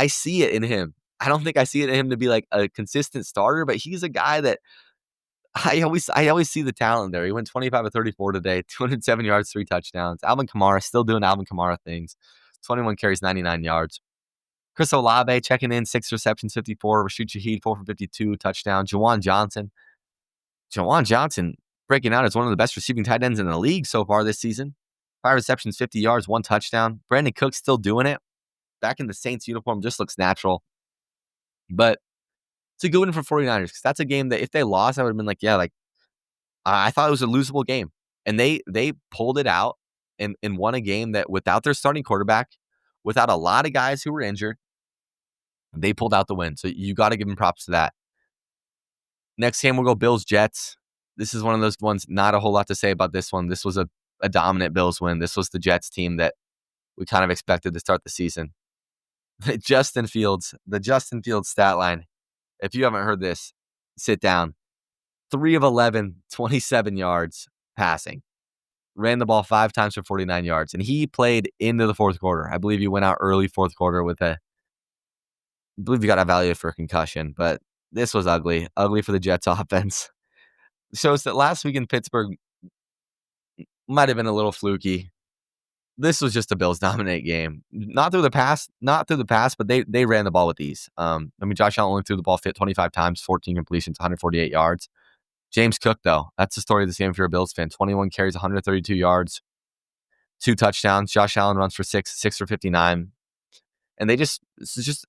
see it in him. I don't think I see it in him to be like a consistent starter, but he's a guy that I always see the talent there. He went 25 of 34 today, 207 yards, 3 touchdowns. Alvin Kamara still doing Alvin Kamara things. 21 carries, 99 yards. Chris Olave checking in, 6 receptions, 54. Rashid Shaheed, 4 for 52, touchdown. Jawan Johnson breaking out as one of the best receiving tight ends in the league so far this season. 5 receptions, 50 yards, 1 touchdown. Brandon Cook still doing it. Back in the Saints uniform, just looks natural. But it's a good win for 49ers because that's a game that if they lost, I would have been like, yeah, like I thought it was a losable game. And they pulled it out and won a game that without their starting quarterback, without a lot of guys who were injured, they pulled out the win. So you got to give them props to that. Next game, we'll go Bills-Jets. This is one of those ones, not a whole lot to say about this one. This was a dominant Bills win. This was the Jets team that we kind of expected to start the season. The Justin Fields stat line. If you haven't heard this, sit down. 3 of 11, 27 yards passing. Ran the ball 5 times for 49 yards. And he played into the fourth quarter. I believe he went out early fourth quarter I believe he got evaluated for a concussion. But this was ugly. Ugly for the Jets offense. Shows that last week in Pittsburgh might have been a little fluky. This was just a Bills dominate game. Not through the pass, but they ran the ball with ease. Josh Allen only threw the ball 25 times, 14 completions, 148 yards. James Cook, though, that's the story of this game if you're a Bills fan. 21 carries, 132 yards, 2 touchdowns. Josh Allen runs for 6 for 59. And this is just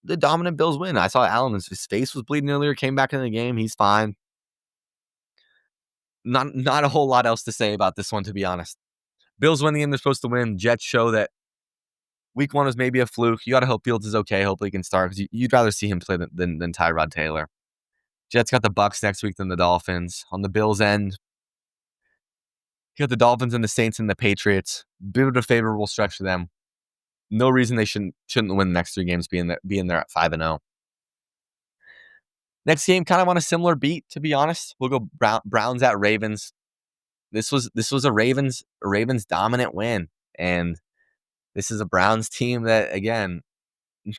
the dominant Bills win. I saw Allen, his face was bleeding earlier, came back in the game. He's fine. Not a whole lot else to say about this one, to be honest. Bills win the game they're supposed to win. Jets show that week 1 was maybe a fluke. You got to hope Fields is okay. Hopefully he can start because you'd rather see him play than Tyrod Taylor. Jets got the Bucs next week than the Dolphins. On the Bills' end, you got the Dolphins and the Saints and the Patriots. Bit of a favorable stretch for them. No reason they shouldn't win the next 3 games being there at 5-0. Next game, kind of on a similar beat, to be honest. We'll go Browns at Ravens. This was a Ravens dominant win, and this is a Browns team that, again,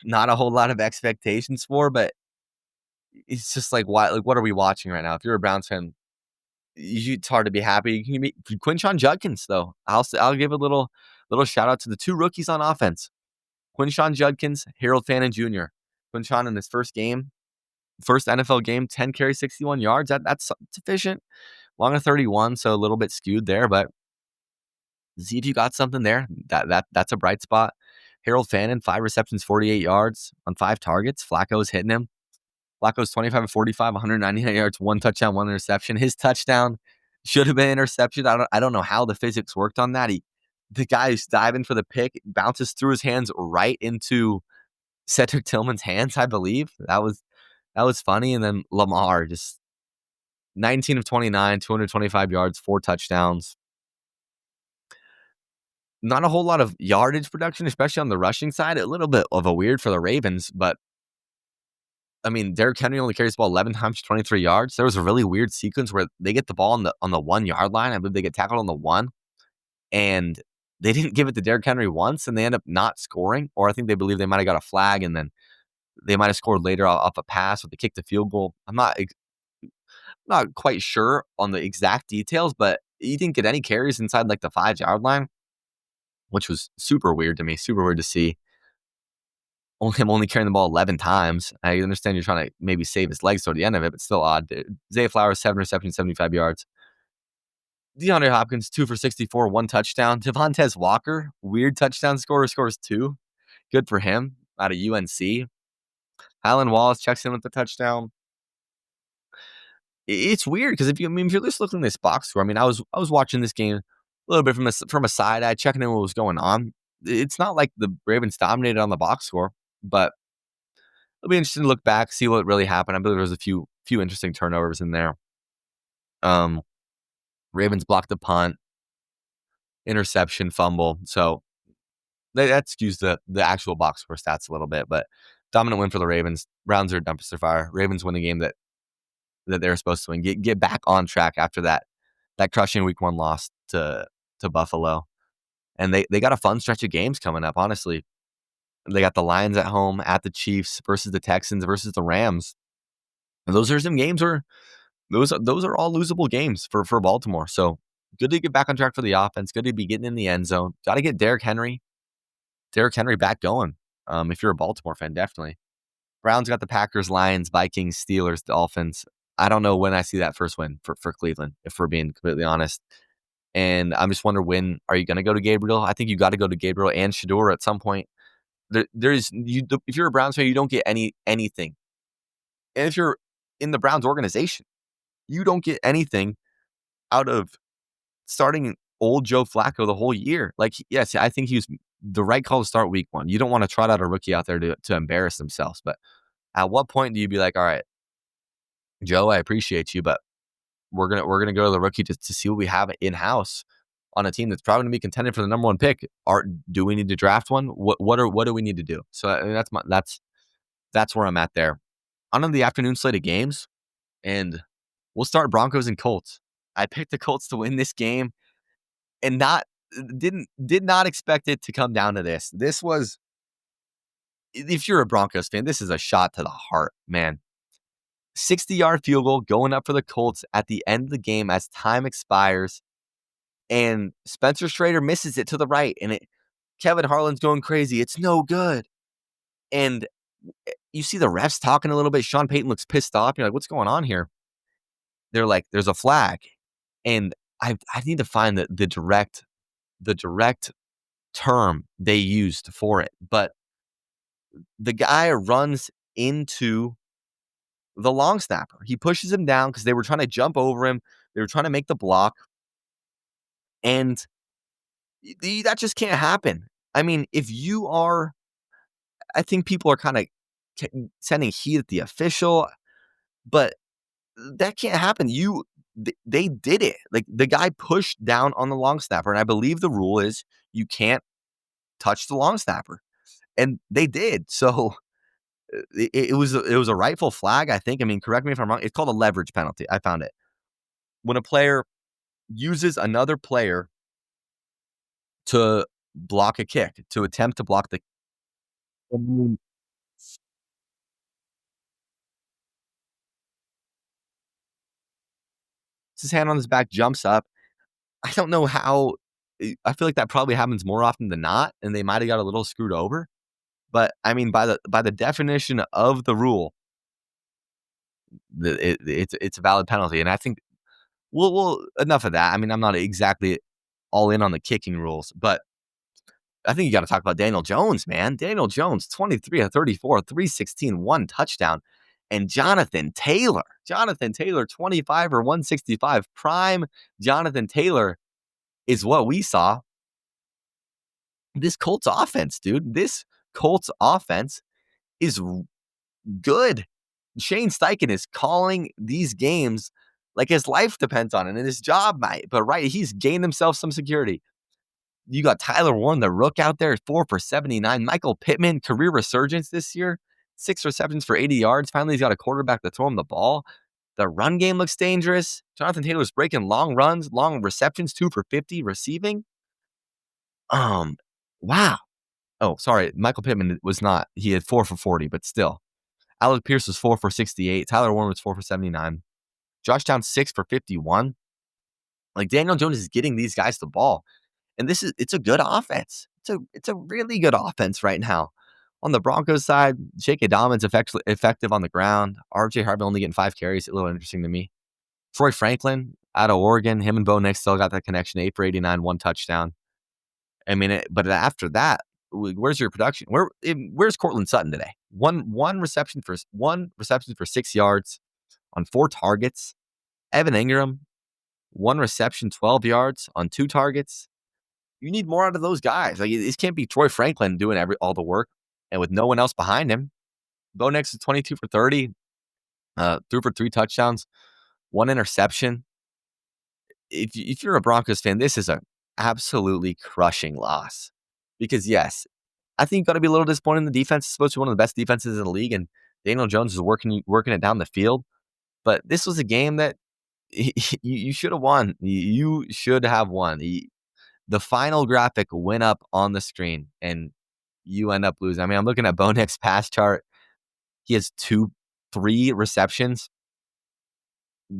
not a whole lot of expectations for, but it's just like what are we watching right now? If you're a Browns fan, it's hard to be happy. You can be Quinshon Judkins, though. I'll give a little shout out to the 2 rookies on offense. Quinshon Judkins, Harold Fannin Jr. Quinshon in his first NFL game, 10 carries, 61 yards. That's sufficient. Long of 31, so a little bit skewed there, but see if you got something there. That's a bright spot. Harold Fannin, 5 receptions, 48 yards on 5 targets. Flacco's hitting him. Flacco's 25 of 45, 199 yards, 1 touchdown, 1 interception. His touchdown Should have been interception. I don't know how the physics worked on that. The guy who's diving for the pick bounces through his hands right into Cedric Tillman's hands, I believe. That was funny. And then Lamar just 19 of 29, 225 yards, 4 touchdowns. Not a whole lot of yardage production, especially on the rushing side. A little bit of a weird for the Ravens, but I mean, Derrick Henry only carries the ball 11 times, 23 yards. There was a really weird sequence where they get the ball on the 1 yard line. I believe they get tackled on the 1, and they didn't give it to Derrick Henry once, and they end up not scoring. Or I think they believe they might have got a flag, and then they might have scored later off a pass or they kicked the field goal. I'm not quite sure on the exact details, but he didn't get any carries inside like the 5 yard line, which was super weird to me. Super weird to see. Only carrying the ball 11 times. I understand you're trying to maybe save his legs toward the end of it, but still odd. Zay Flowers, 7 receptions, 75 yards. DeAndre Hopkins, 2 for 64, 1 touchdown. Devontae Walker, weird touchdown scorer, scores 2. Good for him out of UNC. Alan Wallace checks in with the touchdown. It's weird because if you're just looking at this box score, I was watching this game a little bit from a side eye, checking in what was going on. It's not like the Ravens dominated on the box score, but it'll be interesting to look back, see what really happened. I believe there was a few interesting turnovers in there. Ravens blocked the punt, interception, fumble. So that skews the actual box score stats a little bit, but dominant win for the Ravens. Browns are dumpster fire. Ravens win a game that they're supposed to win. Get back on track after that crushing week 1 loss to Buffalo. And they got a fun stretch of games coming up, honestly. They got the Lions at home, at the Chiefs versus the Texans versus the Rams. And those are some games where those are all losable games for Baltimore. So good to get back on track for the offense. Good to be getting in the end zone. Got to get Derrick Henry back going. If you're a Baltimore fan, definitely. Browns got the Packers, Lions, Vikings, Steelers, Dolphins. I don't know when I see that first win for Cleveland, if we're being completely honest. And I'm just wondering, when are you going to go to Gabriel? I think you got to go to Gabriel and Shador at some point. If you're a Browns fan, you don't get anything. And if you're in the Browns organization, you don't get anything out of starting old Joe Flacco the whole year. Like, yes, I think he was the right call to start week 1. You don't want to trot out a rookie out there to embarrass themselves. But at what point do you be like, all right, Joe, I appreciate you, but we're gonna go to the rookie to see what we have in house on a team that's probably gonna be contending for the number 1 pick. Do we need to draft one? What do we need to do? So I mean, that's where I'm at there. On to the afternoon slate of games, and we'll start Broncos and Colts. I picked the Colts to win this game, and did not expect it to come down to this. This was, if you're a Broncos fan, this is a shot to the heart, man. 60-yard field goal going up for the Colts at the end of the game as time expires, and Spencer Strader misses it to the right, and Kevin Harlan's going crazy. It's no good. And you see the refs talking a little bit. Sean Payton looks pissed off. You're like, what's going on here? They're like, there's a flag. And I need to find the direct term they used for it. But the guy runs into the long snapper. He pushes him down because they were trying to jump over him. They were trying to make the block. And that just can't happen. I mean, I think people are kind of sending heat at the official, but that can't happen. They did it. Like, the guy pushed down on the long snapper, and I believe the rule is you can't touch the long snapper, and they did. So it was a rightful flag, I think. I mean, correct me if I'm wrong. It's called a leverage penalty. I found it. When a player uses another player to block a kick, to attempt to block the his hand on his back, jumps up. I don't know how. I feel like that probably happens more often than not, and they might have got a little screwed over. But I mean, by the definition of the rule, it's a valid penalty, and I think we'll enough of that. I mean, I'm not exactly all in on the kicking rules, but I think you got to talk about Daniel Jones, man. Daniel Jones, 23 of 34, 316, 1 touchdown. And Jonathan Taylor, 25 or 165. Prime Jonathan Taylor is what we saw. This Colts offense, dude. This Colts offense is good. Shane Steichen is calling these games like his life depends on it and his job might. But right, he's gained himself some security. You got Tyler Warren, the rook out there, 4 for 79. Michael Pittman, career resurgence this year, 6 receptions for 80 yards. Finally, he's got a quarterback to throw him the ball. The run game looks dangerous. Jonathan Taylor's breaking long runs, long receptions, 2 for 50 receiving. Wow. Oh, sorry. Michael Pittman was not. He had 4 for 40, but still. Alec Pierce was 4 for 68. Tyler Warren was 4 for 79. Josh Downs 6 for 51. Like, Daniel Jones is getting these guys the ball. And it's a good offense. It's a really good offense right now. On the Broncos side, J.K. Dobbins effective on the ground. R.J. Hartman only getting 5 carries. A little interesting to me. Troy Franklin out of Oregon. Him and Bo Nix still got that connection. 8 for 89, 1 touchdown. I mean, but after that, where's your production? Where's Cortland Sutton today? One reception for 6 yards on 4 targets. Evan Ingram, 1 reception, 12 yards on 2 targets. You need more out of those guys. Like, this can't be Troy Franklin doing all the work and with no one else behind him. Bo Nix is 22 for 30, threw for 3 touchdowns, 1 interception. If you're a Broncos fan, this is an absolutely crushing loss. Because, yes, I think you've got to be a little disappointed in the defense. It's supposed to be one of the best defenses in the league, and Daniel Jones is working it down the field. But this was a game that you should have won. You should have won. The final graphic went up on the screen, and you end up losing. I mean, I'm looking at Bo Nix's pass chart. He has 3 receptions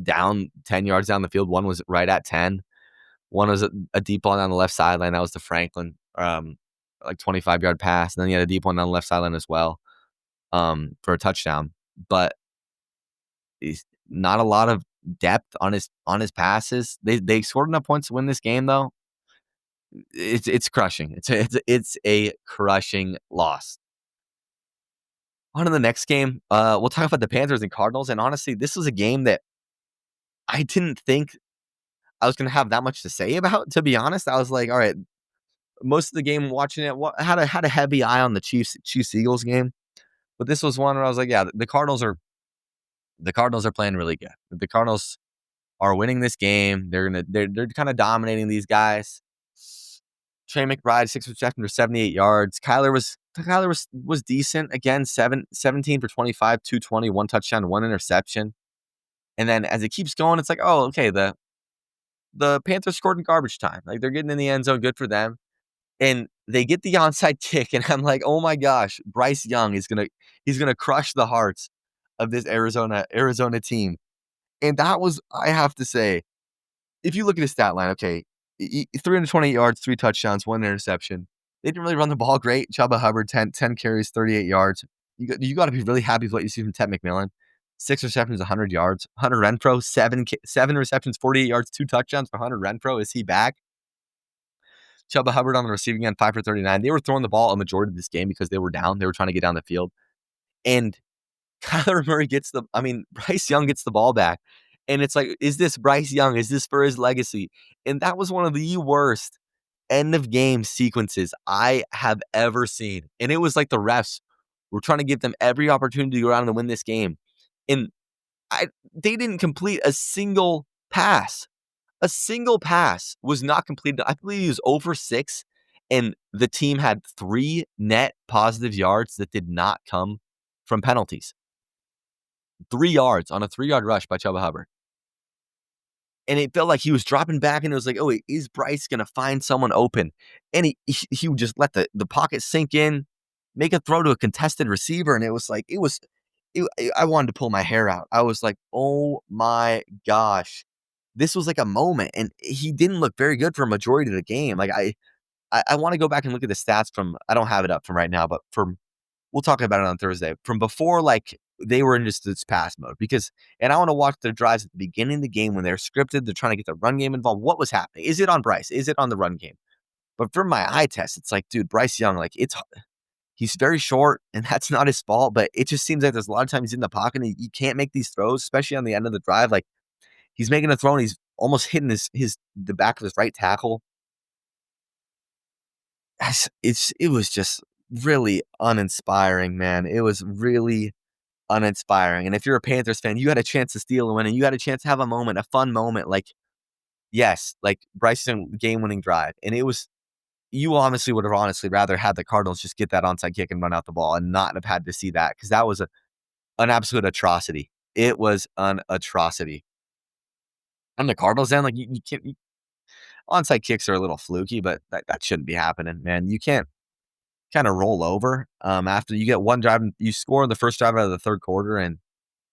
down 10 yards down the field. One was right at 10. One was a deep ball down the left sideline. That was to Franklin, like 25-yard pass. And then he had a deep one down the left sideline as well, for a touchdown. But he's not a lot of depth on his passes. They scored enough points to win this game, though. It's crushing. It's a crushing loss. On to the next game. We'll talk about the Panthers and Cardinals. And honestly, this was a game that I didn't think I was going to have that much to say about. To be honest, I was like, all right. Most of the game watching it, had a heavy eye on the Chiefs Eagles game, but this was one where I was like, yeah, the Cardinals are playing really good. The Cardinals are winning this game. They're kind of dominating these guys. Trey McBride, 6 receptions for 78 yards. Kyler was decent. Again, 17 for 25, 220, 1 touchdown, 1 interception. And then as it keeps going, it's like, oh, okay, the Panthers scored in garbage time. Like, they're getting in the end zone, good for them. And they get the onside kick, and I'm like, oh my gosh, Bryce Young he's gonna crush the hearts of this Arizona team. And that was, I have to say, if you look at his stat line, okay, 328 yards, 3 touchdowns, 1 interception. They didn't really run the ball great. Chuba Hubbard, 10 carries, 38 yards. You got to be really happy with what you see from Ted McMillan. 6 receptions, 100 yards. Hunter Renfrow, 7 receptions, 48 yards, 2 touchdowns for Hunter Renfrow. Is he back? Chuba Hubbard on the receiving end, 5 for 39. They were throwing the ball a majority of this game because they were down. They were trying to get down the field. And Kyler Murray Bryce Young gets the ball back. And it's like, is this Bryce Young? Is this for his legacy? And that was one of the worst end-of-game sequences I have ever seen. And it was like the refs were trying to give them every opportunity to go out and win this game. And they didn't complete a single pass. A single pass was not completed. I believe he was over 6, and the team had 3 net positive yards that did not come from penalties. 3 yards on a 3-yard rush by Chuba Hubbard. And it felt like he was dropping back, and it was like, oh, is Bryce going to find someone open? And he would just let the pocket sink in, make a throw to a contested receiver, and it was like, I wanted to pull my hair out. I was like, oh my gosh. This was like a moment, and he didn't look very good for a majority of the game. Like, I want to go back and look at the stats from, I don't have it up from right now, but we'll talk about it on Thursday. From before, like, they were in just this pass mode, and I want to watch their drives at the beginning of the game when they're scripted. They're trying to get the run game involved. What was happening? Is it on Bryce? Is it on the run game? But from my eye test, it's like, dude, Bryce Young, like, He's very short, and that's not his fault, but it just seems like there's a lot of times he's in the pocket and he can't make these throws, especially on the end of the drive. Like, he's making a throw and he's almost hitting the back of his right tackle. It was just really uninspiring, man. It was really uninspiring. And if you're a Panthers fan, you had a chance to steal a win and you had a chance to have a moment, a fun moment. Like, yes, like Bryson game-winning drive. And you honestly would have rather had the Cardinals just get that onside kick and run out the ball and not have had to see that, because that was an absolute atrocity. It was an atrocity. On the Cardinals end, like, you can't. Onside kicks are a little fluky, but that shouldn't be happening, man. You can't kind of roll over after you get one drive. You score in the first drive out of the third quarter, and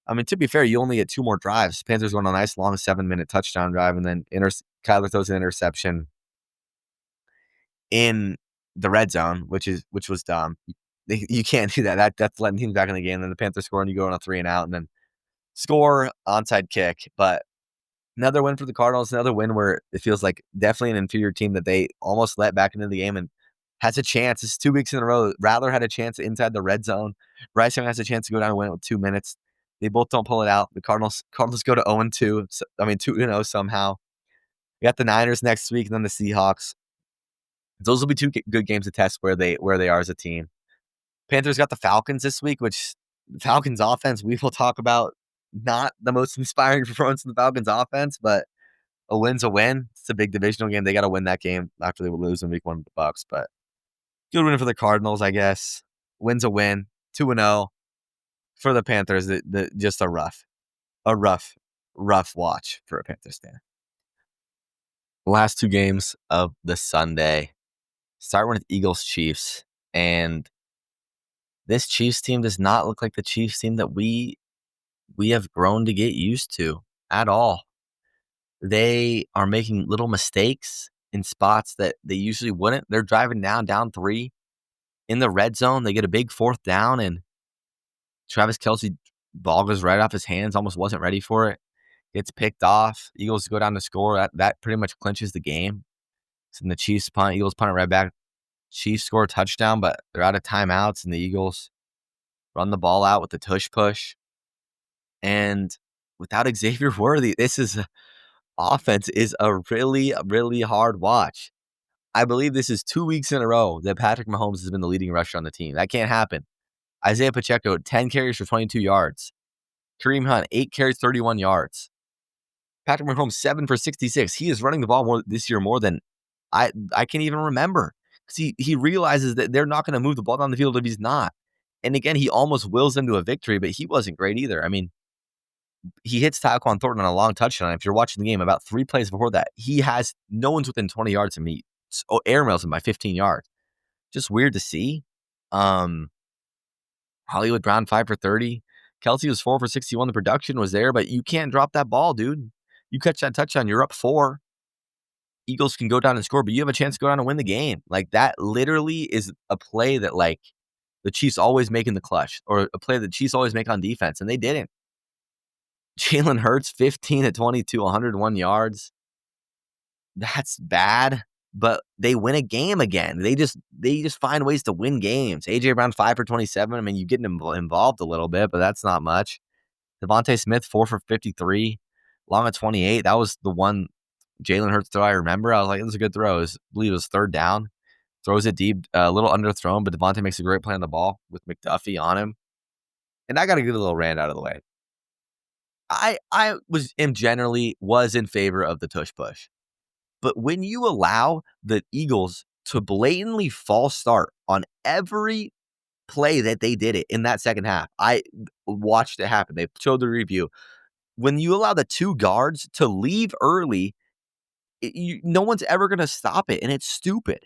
I mean, to be fair, you only get two more drives. Panthers went on a nice long 7-minute touchdown drive, and then Kyler throws an interception in the red zone, which was dumb. You can't do that. That's letting teams back in the game. Then the Panthers score, and you go on a 3-and-out, and then score onside kick. But another win for the Cardinals. Another win where it feels like definitely an inferior team that they almost let back into the game and has a chance. It's 2 weeks in a row. Rattler had a chance inside the red zone. Bryce Young has a chance to go down and win it with 2 minutes. They both don't pull it out. The Cardinals go to 0-2. 2-0 somehow. We got the Niners next week, and then the Seahawks. Those will be two good games to test where they are as a team. Panthers got the Falcons this week, which the Falcons offense we will talk about. Not the most inspiring performance in the Falcons offense, but a win's a win. It's a big divisional game. They got to win that game after they would lose in week 1 with the Bucs. But good win for the Cardinals, I guess. Win's a win. 2-0 for the Panthers. Just a rough watch for a Panthers fan. Last 2 games of the Sunday. Start with Eagles Chiefs, and this Chiefs team does not look like the Chiefs team that we have grown to get used to at all. They are making little mistakes in spots that they usually wouldn't. They're driving down 3 in the red zone. They get a big 4th down, and Travis Kelce ball goes right off his hands. Almost wasn't ready for it. Gets picked off. Eagles go down to score. That pretty much clinches the game. So then the Chiefs punt. Eagles punt it right back. Chiefs score a touchdown, but they're out of timeouts, and the Eagles run the ball out with the tush push. And without Xavier Worthy, offense is a really, really hard watch. I believe this is 2 weeks in a row that Patrick Mahomes has been the leading rusher on the team. That can't happen. Isaiah Pacheco, 10 carries for 22 yards. Kareem Hunt, 8 carries, 31 yards. Patrick Mahomes, 7 for 66. He is running the ball this year more than I can even remember. Because he realizes that they're not going to move the ball down the field if he's not. And again, he almost wills them to a victory, but he wasn't great either. I mean, he hits Tyquan Thornton on a long touchdown. If you're watching the game, about 3 plays before that, no one's within 20 yards of me. So airmails him by 15 yards. Just weird to see. Hollywood Brown, 5 for 30. Kelce was 4 for 61. The production was there, but you can't drop that ball, dude. You catch that touchdown, you're up 4. Eagles can go down and score, but you have a chance to go down and win the game. Like, that literally is a play that, like, the Chiefs always make in the clutch, or a play that the Chiefs always make on defense, and they didn't. Jalen Hurts, 15-22, 101 yards. That's bad, but they win a game again. They just find ways to win games. A.J. Brown, 5 for 27. I mean, you get involved a little bit, but that's not much. Devontae Smith, 4 for 53. Long of 28. That was the one Jalen Hurts throw I remember. I was like, it was a good throw. I believe it was 3rd down. Throws it deep, a little underthrown, but Devontae makes a great play on the ball with McDuffie on him. And I got to get a little rant out of the way. I was in favor of the tush push. But when you allow the Eagles to blatantly false start on every play that they did it in that second half, I watched it happen. They showed the review. When you allow the 2 guards to leave early, no one's ever going to stop it, and it's stupid.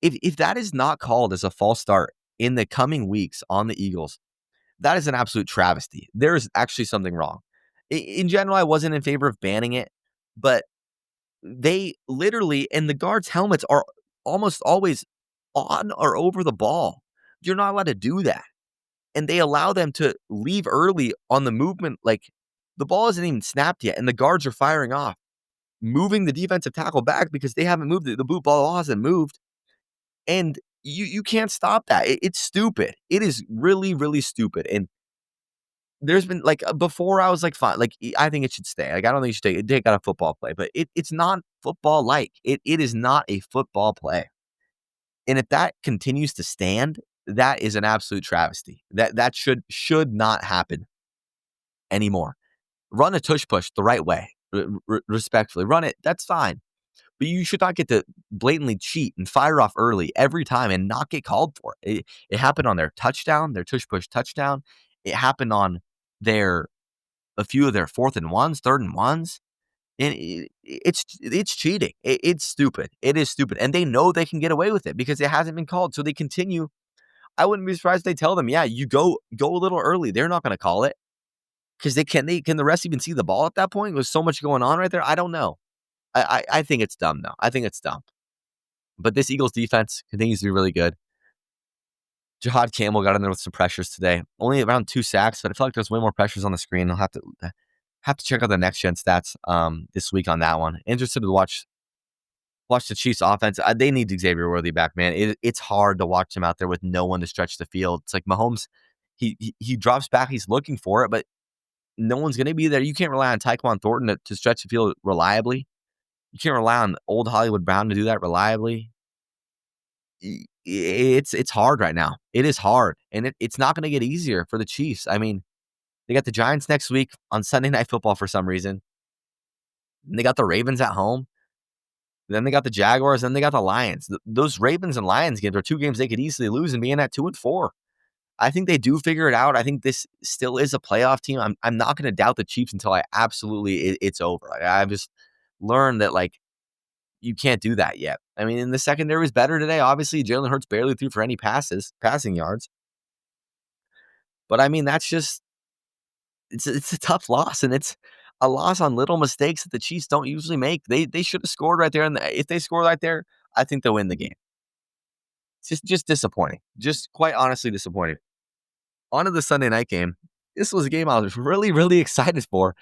If that is not called as a false start in the coming weeks on the Eagles, that is an absolute travesty. There is actually something wrong. In general, I wasn't in favor of banning it, but they literally, and the guards' helmets are almost always on or over the ball. You're not allowed to do that. And they allow them to leave early on the movement. Like, the ball isn't even snapped yet, and the guards are firing off, moving the defensive tackle back because they haven't moved it. The boot ball hasn't moved. And You can't stop that. It's stupid. It is really, really stupid. And there's been like before I was like, fine, like I think it should stay. Like I don't think it should take out a football play, but it's not football like. It is not a football play. And if that continues to stand, that is an absolute travesty. That should not happen anymore. Run a tush push the right way, respectfully. Run it. That's fine. But you should not get to blatantly cheat and fire off early every time and not get called for it. It happened on their touchdown, their tush push touchdown. It happened on a few of their 4th and 1s, 3rd and 1s. And it's cheating. It's stupid. It is stupid. And they know they can get away with it because it hasn't been called. So they continue. I wouldn't be surprised if they tell them, yeah, you go a little early. They're not going to call it because can the rest even see the ball at that point? With so much going on right there. I don't know. I think it's dumb though. I think it's dumb. But this Eagles defense continues to be really good. Jahad Campbell got in there with some pressures today. Only around 2 sacks, but I feel like there's way more pressures on the screen. I'll have to check out the next gen stats this week on that one. Interested to watch the Chiefs offense. They need Xavier Worthy back, man. It's hard to watch him out there with no one to stretch the field. It's like Mahomes, he drops back, he's looking for it, but no one's going to be there. You can't rely on Tyquan Thornton to stretch the field reliably. You can't rely on old Hollywood Brown to do that reliably. It's hard right now. It is hard, and it's not going to get easier for the Chiefs. I mean, they got the Giants next week on Sunday Night Football for some reason. And they got the Ravens at home. Then they got the Jaguars. Then they got the Lions. Those Ravens and Lions games are 2 games they could easily lose and be in at 2-4. I think they do figure it out. I think this still is a playoff team. I'm not going to doubt the Chiefs until it's over. Like, I've just learned that like you can't do that yet. I mean, the secondary was better today. Obviously, Jalen Hurts barely threw for any passing yards. But I mean, that's just it's a tough loss, and it's a loss on little mistakes that the Chiefs don't usually make. They should have scored right there, and if they score right there, I think they'll win the game. It's just disappointing. Just quite honestly disappointing. On to the Sunday night game. This was a game I was really, really excited for,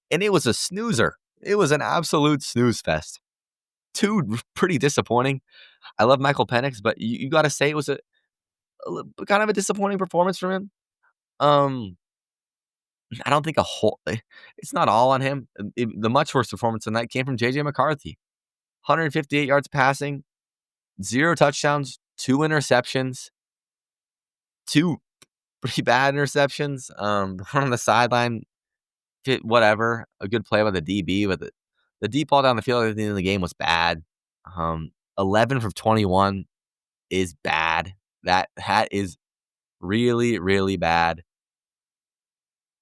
and it was a snoozer. It was an absolute snooze fest. 2 pretty disappointing. I love Michael Penix, but you got to say it was a kind of a disappointing performance from him. I don't think it's not all on him. The much worse performance tonight came from J.J. McCarthy. 158 yards passing, 0 touchdowns, 2 interceptions, 2 pretty bad interceptions. One on the sideline, whatever. A good play by the DB, but the deep ball down the field at the end of the game was bad. 11 from 21 is bad. That is really, really bad.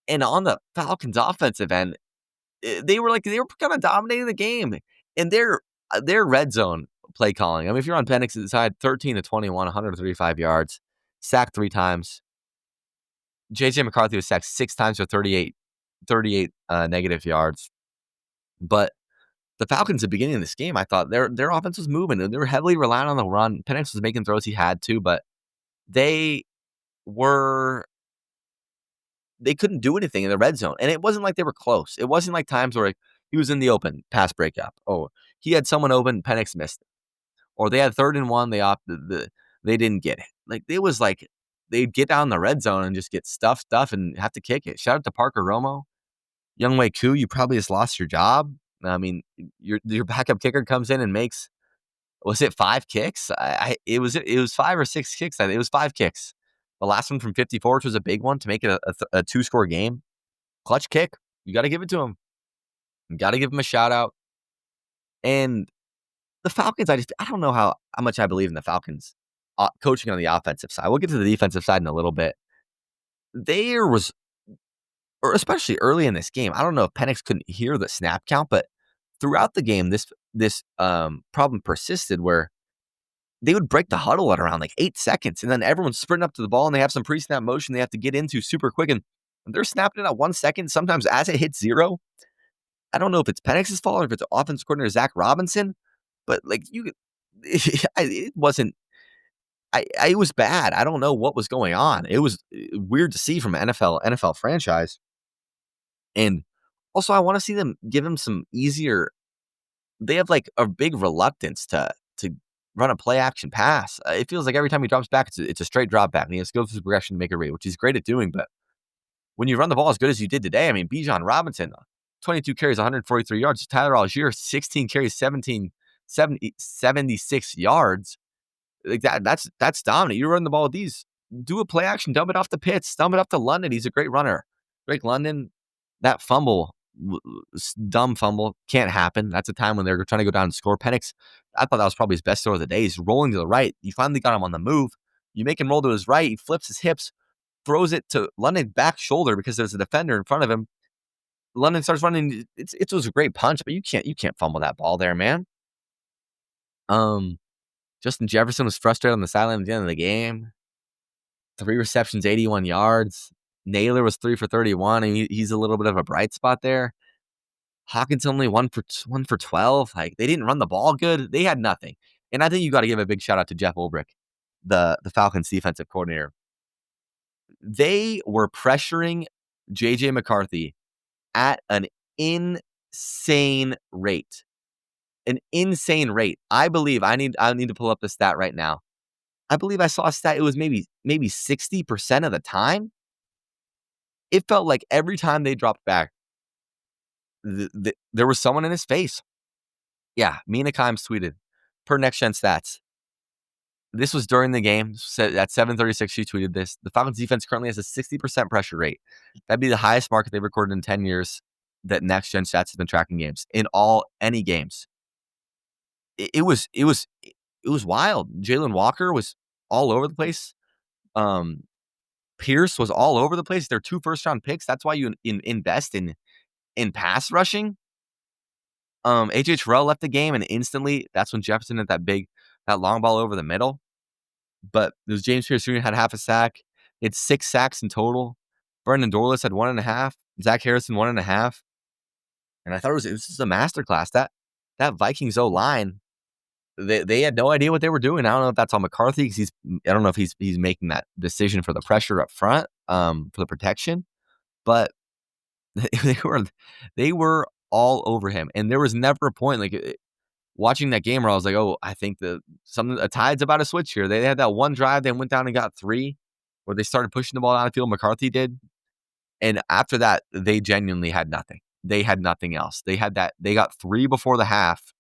And on the Falcons' offensive end, they were kind of dominating the game. And their red zone play calling. I mean, if you're on Penix's side, 13 to 21, 135 yards, sacked 3 times. J.J. McCarthy was sacked 6 times for 38 negative yards. But the Falcons at the beginning of this game, I thought their offense was moving. They were heavily relying on the run. Penix was making throws he had to, but they couldn't do anything in the red zone. And it wasn't like they were close. It wasn't like times where he was in the open, pass breakup. Oh, he had someone open, Penix missed it. Or they had 3rd and 1, they didn't get it. Like, it was like they'd get down the red zone and just get stuff and have to kick it. Shout out to Parker Romo. Younghoe Koo, you probably just lost your job. I mean, your backup kicker comes in and makes, was it 5 kicks? It was 5 or 6 kicks. It was 5 kicks. The last one from 54, which was a big one to make it a 2-score game. Clutch kick. You got to give it to him. You got to give him a shout out. And the Falcons, I don't know how much I believe in the Falcons coaching on the offensive side. We'll get to the defensive side in a little bit. There was, or especially early in this game, I don't know if Penix couldn't hear the snap count, but throughout the game, this problem persisted where they would break the huddle at around like 8 seconds, and then everyone's sprinting up to the ball, and they have some pre-snap motion they have to get into super quick, and they're snapping it at 1 second, sometimes as it hits 0. I don't know if it's Penix's fault or if it's offense coordinator Zach Robinson, but like it wasn't. It was bad. I don't know what was going on. It was weird to see from an NFL franchise, and also I want to see them give him some easier. They have like a big reluctance to run a play action pass. It feels like every time he drops back, it's a straight drop back, and he has to go through the progression to make a read, which he's great at doing. But when you run the ball as good as you did today, I mean, Bijan Robinson, 22 carries, 143 yards. Tyler Algier, 16 carries, 76 yards. Like that's dominant. You run the ball with these. Do a play action, dump it off to Pitts, dump it off to London. He's a great runner. Drake London, that fumble, dumb fumble, can't happen. That's a time when they're trying to go down and score. Penix, I thought that was probably his best throw of the day. He's rolling to the right. You finally got him on the move. You make him roll to his right. He flips his hips, throws it to London's back shoulder because there's a defender in front of him. London starts running. It was a great punch, but you can't fumble that ball there, man. Justin Jefferson was frustrated on the sideline at the end of the game. 3 receptions, 81 yards. Naylor was 3 for 31. And he's a little bit of a bright spot there. Hawkins only 1 for 12. Like, they didn't run the ball good. They had nothing. And I think you got to give a big shout out to Jeff Ulbrich, the Falcons defensive coordinator. They were pressuring J.J. McCarthy at an insane rate. An insane rate. I believe I need to pull up the stat right now. I believe I saw a stat. It was maybe 60% of the time. It felt like every time they dropped back, there was someone in his face. Yeah, Mina Kimes tweeted, per Next Gen Stats. This was during the game. At 7:36, she tweeted this. The Falcons defense currently has a 60% pressure rate. That'd be the highest mark they've recorded in 10 years that Next Gen Stats has been tracking games. In any games. It was wild. Jalen Walker was all over the place. Pierce was all over the place. They're 2 first-round picks. That's why you invest in pass rushing. AJ Terrell left the game, and instantly, that's when Jefferson had that long ball over the middle. But it was James Pierce Jr. had half a sack. He had 6 sacks in total. Brendan Dorless had 1.5. Zach Harrison 1.5. And I thought it was just a masterclass. That Vikings O-line, they had no idea what they were doing. I don't know if that's on McCarthy because I don't know if he's making that decision for the pressure up front, for the protection, but they were all over him, and there was never a point like watching that game where I was like, oh, I think a tide's about to switch here. They had that one drive, they went down and got 3, where they started pushing the ball down the field. McCarthy did, and after that, they genuinely had nothing. They had nothing else. They got 3 before the half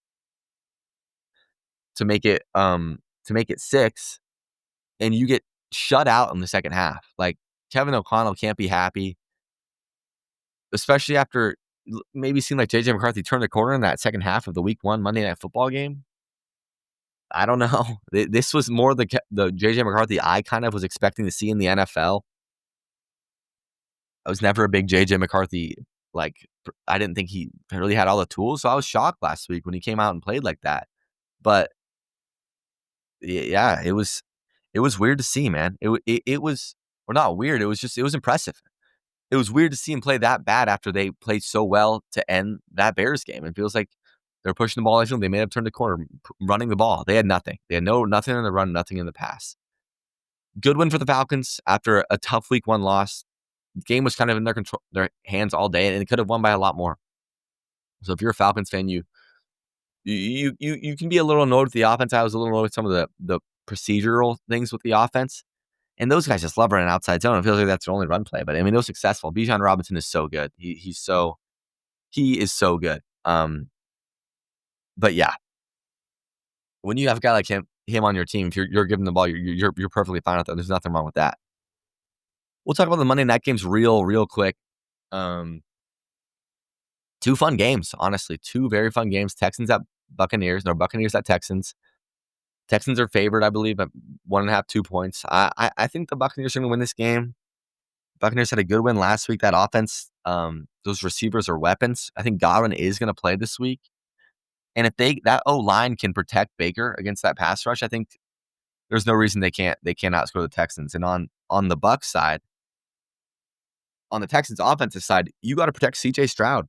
to make it 6, and you get shut out in the second half. Like, Kevin O'Connell can't be happy, especially after maybe seemed like J.J. McCarthy turned the corner in that second half of the Week 1 Monday Night Football game. I don't know. This was more the J.J. McCarthy I kind of was expecting to see in the NFL. I was never a big J.J. McCarthy. Like, I didn't think he really had all the tools, so I was shocked last week when he came out and played like that. But yeah, it was weird to see, man. It was, or not weird. It was impressive. It was weird to see him play that bad after they played so well to end that Bears game. It feels like they're pushing the ball. They may have turned the corner, running the ball. They had nothing. They had nothing in the run, nothing in the pass. Good win for the Falcons after a tough Week 1 loss. The game was kind of in their hands all day, and it could have won by a lot more. So if you're a Falcons fan, you can be a little annoyed with the offense. I was a little annoyed with some of the procedural things with the offense. And those guys just love running outside zone. It feels like that's their only run play. But, I mean, it was successful. Bijan Robinson is so good. He is so good. But, yeah. When you have a guy like him on your team, if you're giving the ball, you're perfectly fine with that. There's nothing wrong with that. We'll talk about the Monday night games real quick. 2 fun games, honestly. 2 very fun games. Texans at Buccaneers. No, Buccaneers at Texans. Texans are favored, I believe, at 1.5, 2 points. I think the Buccaneers are going to win this game. Buccaneers had a good win last week. That offense, those receivers are weapons. I think Godwin is going to play this week. And if that O-line can protect Baker against that pass rush, I think there's no reason they cannot score the Texans. And on the Bucs side, on the Texans offensive side, you got to protect C.J. Stroud.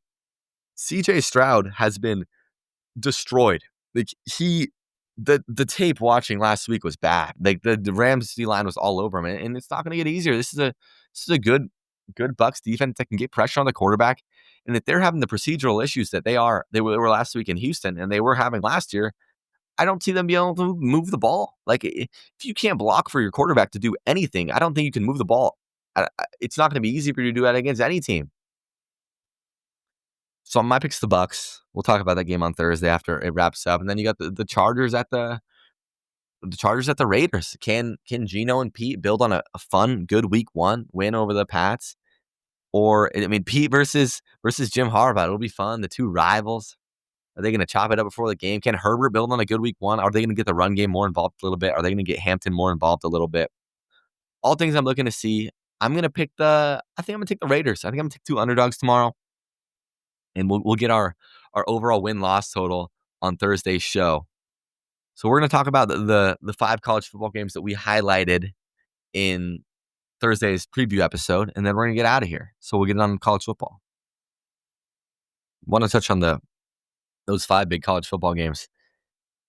C.J. Stroud has been destroyed. Like, the tape watching last week was bad. Like, the Rams D line was all over him, and it's not going to get easier. This is a good Bucs defense that can get pressure on the quarterback. And if they're having the procedural issues that they were last week in Houston, and they were having last year, I don't see them being able to move the ball. Like, if you can't block for your quarterback to do anything, I don't think you can move the ball. It's not going to be easy for you to do that against any team. So my pick's the Bucks. We'll talk about that game on Thursday after it wraps up, and then you got the Chargers at the Raiders. Can Geno and Pete build on a fun, good week 1 win over the Pats? Or, I mean, Pete versus Jim Harbaugh. It'll be fun. The two rivals. Are they going to chop it up before the game? Can Herbert build on a good week 1? Are they going to get the run game more involved a little bit? Are they going to get Hampton more involved a little bit? All things I'm looking to see. I think I'm going to take the Raiders. I think I'm going to take 2 underdogs tomorrow. And we'll get our overall win-loss total on Thursday's show. So we're going to talk about the 5 college football games that we highlighted in Thursday's preview episode, and then we're going to get out of here. So we'll get on college football. Want to touch on those 5 big college football games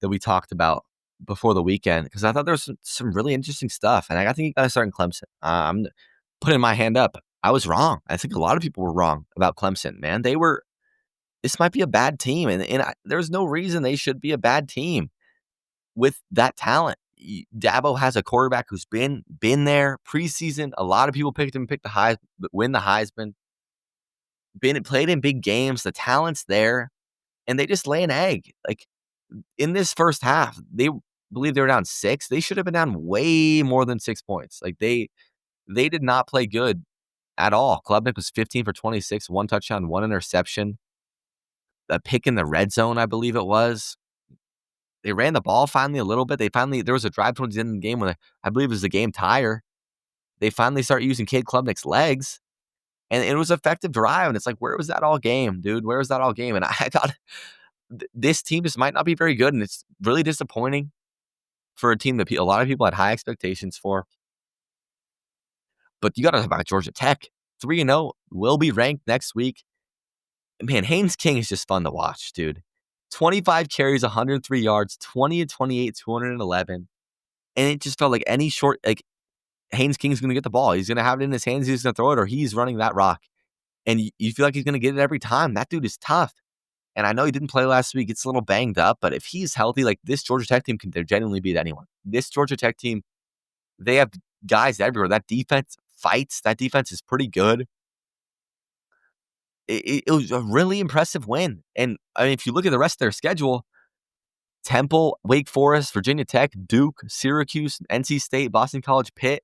that we talked about before the weekend, because I thought there was some really interesting stuff, and I think you got to start in Clemson. I'm putting my hand up. I was wrong. I think a lot of people were wrong about Clemson, man. This might be a bad team, and there's no reason they should be a bad team with that talent. Dabo has a quarterback who's been there preseason. A lot of people picked him, win the Heisman. Played in big games. The talent's there, and they just lay an egg. Like, in this first half, they believe they were down 6. They should have been down way more than 6 points. Like, they did not play good at all. Klubnik was 15 for 26, 1 touchdown, 1 interception. A pick in the red zone, I believe it was. They ran the ball finally a little bit. There was a drive towards the end of the game when I believe it was the game tire. They finally start using Cade Klubnik's legs, and it was an effective drive. And it's like, where was that all game, dude? Where was that all game? And I thought this team just might not be very good, and it's really disappointing for a team that a lot of people had high expectations for. But you got to talk about Georgia Tech. 3-0, will be ranked next week. Man, Haynes King is just fun to watch, dude. 25 carries, 103 yards, 20-28, 211. And it just felt like Haynes King's going to get the ball. He's going to have it in his hands. He's going to throw it, or he's running that rock. And you feel like he's going to get it every time. That dude is tough. And I know he didn't play last week. It's a little banged up. But if he's healthy, like, this Georgia Tech team can genuinely beat anyone. This Georgia Tech team, they have guys everywhere. That defense fights. That defense is pretty good. It was a really impressive win. And I mean, if you look at the rest of their schedule, Temple, Wake Forest, Virginia Tech, Duke, Syracuse, NC State, Boston College, Pitt,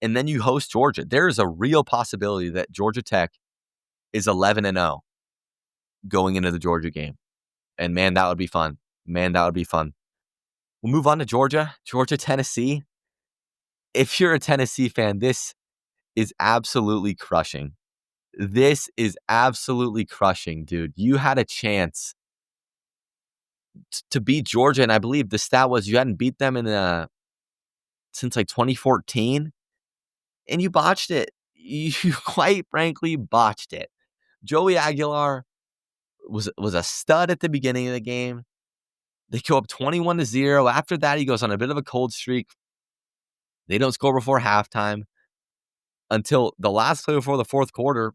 and then you host Georgia. There is a real possibility that Georgia Tech is 11-0 going into the Georgia game. And man, that would be fun. We'll move on to Georgia, Tennessee. If you're a Tennessee fan, this is absolutely crushing. This is absolutely crushing, dude. You had a chance to beat Georgia, and I believe the stat was you hadn't beat them since like 2014, and you botched it. You quite frankly botched it. Joey Aguilar was a stud at the beginning of the game. They go up 21-0. After that, he goes on a bit of a cold streak. They don't score before halftime until the last play before the fourth quarter,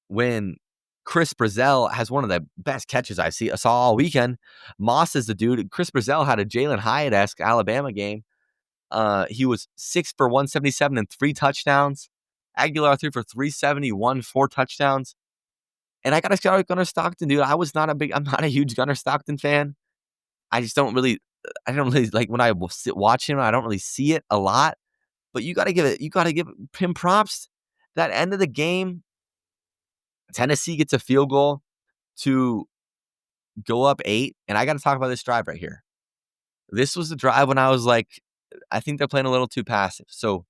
when Chris Brazzell has one of the best catches I saw all weekend. Moss is the dude. Chris Brazzell had a Jalen Hyatt-esque Alabama game. He was 6 for 177 and 3 touchdowns. Aguilar 3 for 371, 4 touchdowns. And I got to start with Gunnar Stockton, dude. I'm not a huge Gunnar Stockton fan. I don't really like when I watch him. I don't really see it a lot. But you got to give him props. That end of the game, Tennessee gets a field goal to go up 8. And I got to talk about this drive right here. This was the drive when I was like, I think they're playing a little too passive. So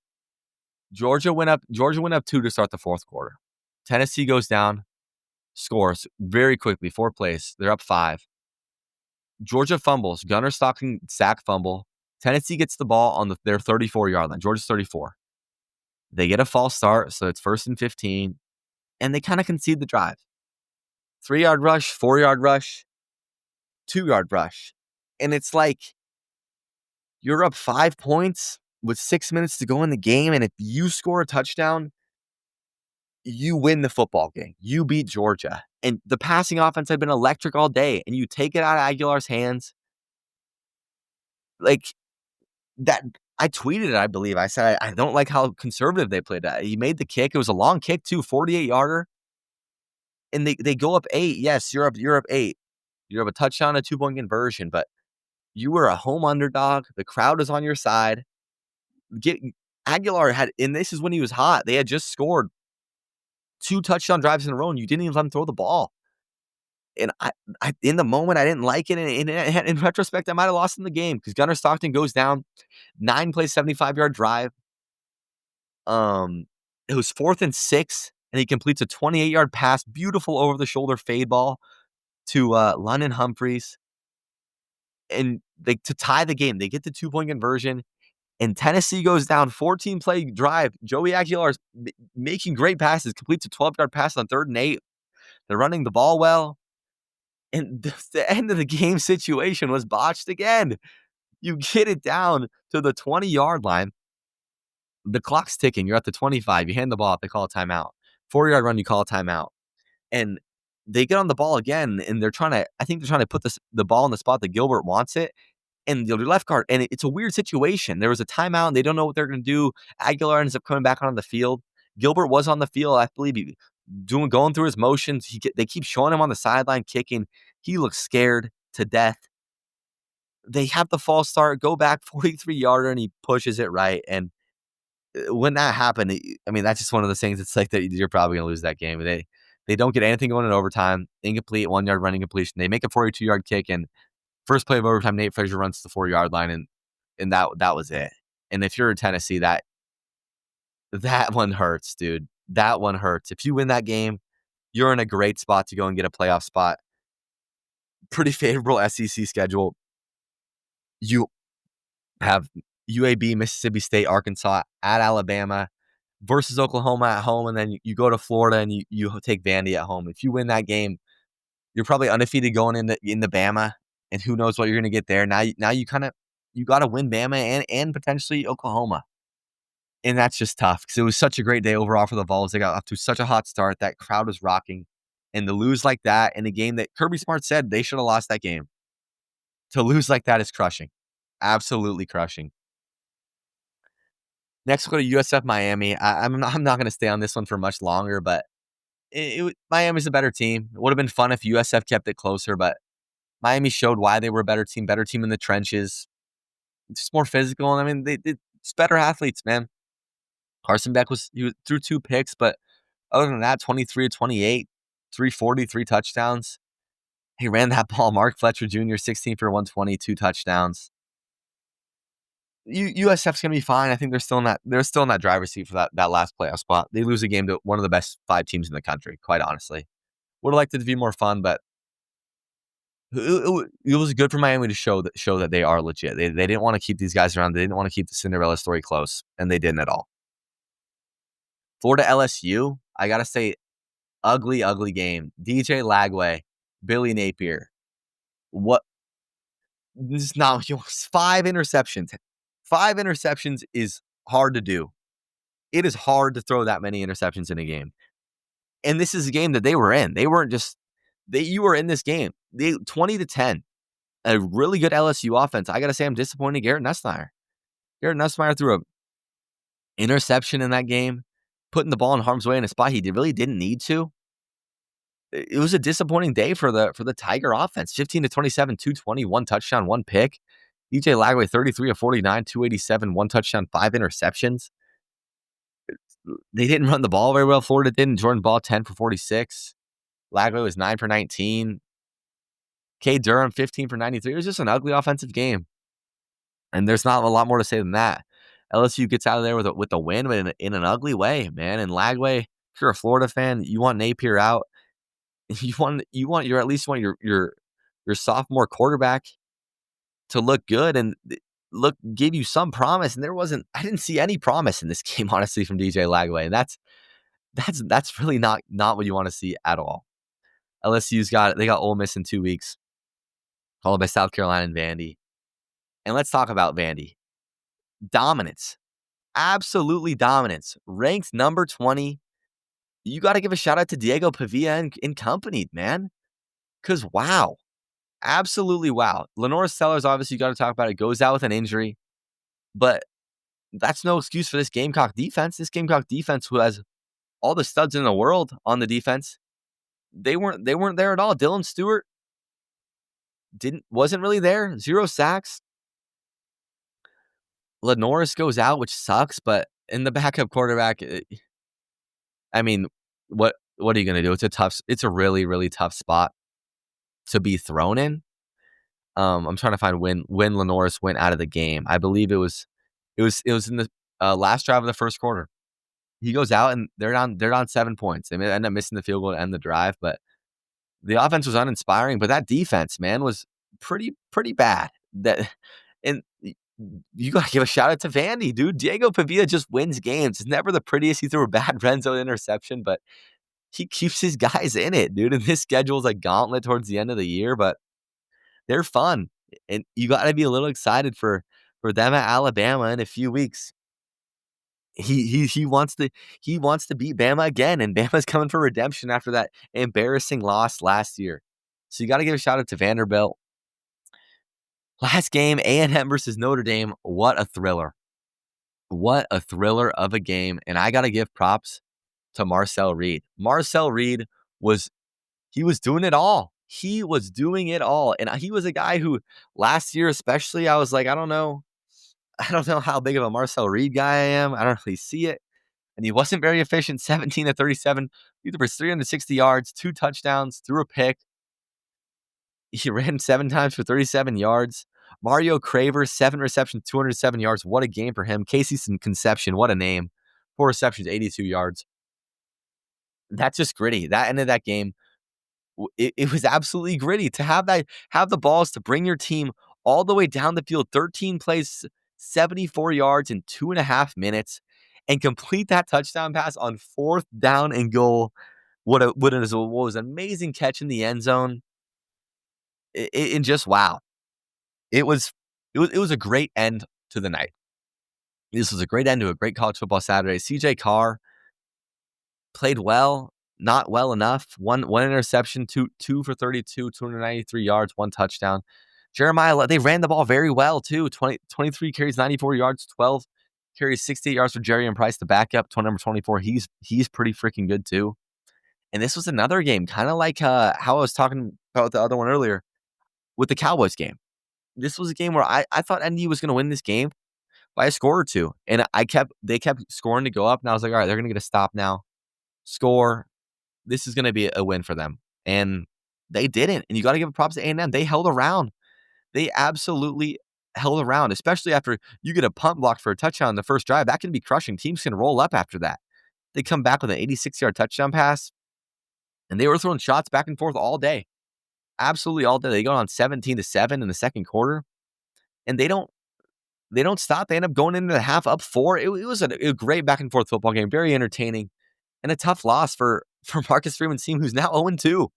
Georgia went up 2 to start the fourth quarter. Tennessee goes down, scores very quickly, 4 plays. They're up 5. Georgia fumbles. Gunnar Stockton sack fumble. Tennessee gets the ball on their 34-yard line. Georgia's 34. They get a false start, so it's 1st and 15. And they kind of concede the drive. 3-yard rush, 4-yard rush, 2-yard rush. And it's like, you're up 5 points with 6 minutes to go in the game. And if you score a touchdown, you win the football game. You beat Georgia. And the passing offense had been electric all day. And you take it out of Aguilar's hands. Like, that I tweeted it, I believe. I said, I don't like how conservative they played that. He made the kick. It was a long kick too, 48-yarder, and they go up 8. Yes, you're up 8. You're up a touchdown, a 2-point conversion, but you were a home underdog. The crowd is on your side. Get Aguilar had, and this is when he was hot. They had just scored 2 touchdown drives in a row, and you didn't even let him throw the ball. And I in the moment, I didn't like it, and in retrospect, I might have lost in the game because Gunnar Stockton goes down, 9-play, 75-yard drive. It was 4th and 6, and he completes a 28-yard pass, beautiful over-the-shoulder fade ball to London Humphreys, and to tie the game. They get the 2-point conversion, and Tennessee goes down, 14-play drive. Joey Aguilar's making great passes, completes a 12-yard pass on 3rd and 8. They're running the ball well, and the end of the game situation was botched again. You get it down to the 20-yard line. The clock's ticking. You're at the 25. You hand the ball up. They call a timeout. 40-yard run, you call a timeout. And they get on the ball again, and I think they're trying to put the ball in the spot that Gilbert wants it. And the left guard, and it's a weird situation. There was a timeout, and they don't know what they're going to do. Aguilar ends up coming back on the field. Gilbert was on the field, I believe, going through his motions. They keep showing him on the sideline kicking. He looks scared to death. They have the false start, go back 43-yarder, and he pushes it right. And when that happened, I mean, that's just one of those things. It's like that you're probably going to lose that game. They don't get anything going in overtime. Incomplete, 1-yard running completion. They make a 42-yard kick, and first play of overtime, Nate Frazier runs to the 4-yard line, and that was it. And if you're in Tennessee, that one hurts, dude. That one hurts. If you win that game, you're in a great spot to go and get a playoff spot. Pretty favorable SEC schedule. You have UAB, Mississippi State, Arkansas, at Alabama, versus Oklahoma at home, and then you go to Florida and you take Vandy at home. If you win that game, you're probably undefeated going into Bama, and who knows what you're going to get there. Now you got to win Bama and potentially Oklahoma, and that's just tough because it was such a great day overall for the Vols. They got off to such a hot start. That crowd was rocking, and to lose like that in a game that Kirby Smart said they should have lost that game, to lose like that is crushing, absolutely crushing. Next, we'll go to USF Miami. I'm not going to stay on this one for much longer, but Miami's a better team. It would have been fun if USF kept it closer, but Miami showed why they were a better team in the trenches. Just more physical. And I mean, it's better athletes, man. Carson Beck threw 2 picks, but other than that, 23 to 28, 340, 3 touchdowns. He ran that ball. Mark Fletcher Jr., 16 for 120, 2 touchdowns. USF's gonna be fine. I think they're still in that driver's seat for that last playoff spot. They lose a game to one of the best 5 teams in the country, quite honestly. Would have liked it to be more fun, but it was good for Miami to show that they are legit. They didn't want to keep these guys around. They didn't want to keep the Cinderella story close, and they didn't at all. Florida LSU, I gotta say, ugly game. DJ Lagway, Billy Napier. What? This is not 5 interceptions. 5 interceptions is hard to do. It is hard to throw that many interceptions in a game. And this is a game that they were in. They weren't just you were in this game. 20-10. A really good LSU offense. I gotta say, I'm disappointed in Garrett Nussmeier. Garrett Nussmeier threw an interception in that game, putting the ball in harm's way in a spot he really didn't need to. It was a disappointing day for the Tiger offense. 15-27, 220, 1 touchdown, 1 pick. DJ Lagway, 33 of 49, 287, 1 touchdown, 5 interceptions. They didn't run the ball very well. Florida didn't. Jordan Ball, 10 for 46. Lagway was 9 for 19. Cade Durham, 15 for 93. It was just an ugly offensive game. And there's not a lot more to say than that. LSU gets out of there with a win, but in an ugly way, man. And Lagway, if you're a Florida fan, you want Napier out. You want your sophomore quarterback to look good and give you some promise. And I didn't see any promise in this game, honestly, from DJ Lagway. And that's really not what you want to see at all. LSU's got Ole Miss in 2 weeks, followed by South Carolina and Vandy. And let's talk about Vandy. Dominance. Absolutely dominance. Ranked number 20. You got to give a shout out to Diego Pavia and company, man. Because, wow. absolutely wow. Lenore Sellers, obviously, you got to talk about it, goes out with an injury, but that's no excuse for this Gamecock defense. This Gamecock defense, who has all the studs in the world on the defense, they weren't there at all. Dylan Stewart wasn't really there. 0 sacks. Lenoris goes out, which sucks, but in the backup quarterback, I mean, what are you gonna do? It's a really, really tough spot to be thrown in. I'm trying to find when Lenoris went out of the game. I believe it was in the last drive of the first quarter. He goes out and they're down 7 points. They end up missing the field goal to end the drive, but the offense was uninspiring. But that defense, man, was pretty bad. And you got to give a shout out to Vandy, dude. Diego Pavia just wins games. It's never the prettiest. He threw a bad red zone interception, but he keeps his guys in it, dude. And his schedule is a gauntlet towards the end of the year, but they're fun. And you got to be a little excited for them at Alabama in a few weeks. He wants to beat Bama again, and Bama's coming for redemption after that embarrassing loss last year. So you got to give a shout out to Vanderbilt. Last game, A&M versus Notre Dame. What a thriller. What a thriller of a game. And I got to give props to Marcel Reed. Marcel Reed was doing it all. He was doing it all. And he was a guy who last year especially, I was like, I don't know how big of a Marcel Reed guy I am. I don't really see it. And he wasn't very efficient. 17 to 37. He threw for 360 yards, 2 touchdowns, threw a pick. He ran 7 times for 37 yards. Mario Craver, 7 receptions, 207 yards. What a game for him. Casey Conception, what a name. 4 receptions, 82 yards. That's just gritty. That ended that game. It was absolutely gritty to have the balls to bring your team all the way down the field, 13 plays, 74 yards in 2.5 minutes, and complete that touchdown pass on 4th down and goal. What was an amazing catch in the end zone. And just wow. It was a great end to the night. This was a great end to a great college football Saturday. CJ Carr played well, not well enough. One interception, two for 32, 293 yards, 1 touchdown. Jeremiah, they ran the ball very well too. 23 carries, 94 yards, 12 carries, 68 yards for Jerry and Price, the backup, number 24. He's pretty freaking good too. And this was another game, kind of like how I was talking about the other one earlier with the Cowboys game. This was a game where I thought ND was going to win this game by a score or two. And they kept scoring to go up. And I was like, all right, they're going to get a stop now. Score. This is going to be a win for them. And they didn't. And you got to give props to A&M. They held around. They absolutely held around, especially after you get a punt block for a touchdown in the first drive. That can be crushing. Teams can roll up after that. They come back with an 86-yard touchdown pass. And they were throwing shots back and forth all day. Absolutely all day. They go on 17-7 in the second quarter. And they don't stop. They end up going into the half up 4. It was a great back and forth football game, very entertaining, and a tough loss for Marcus Freeman's team, who's now 0-2.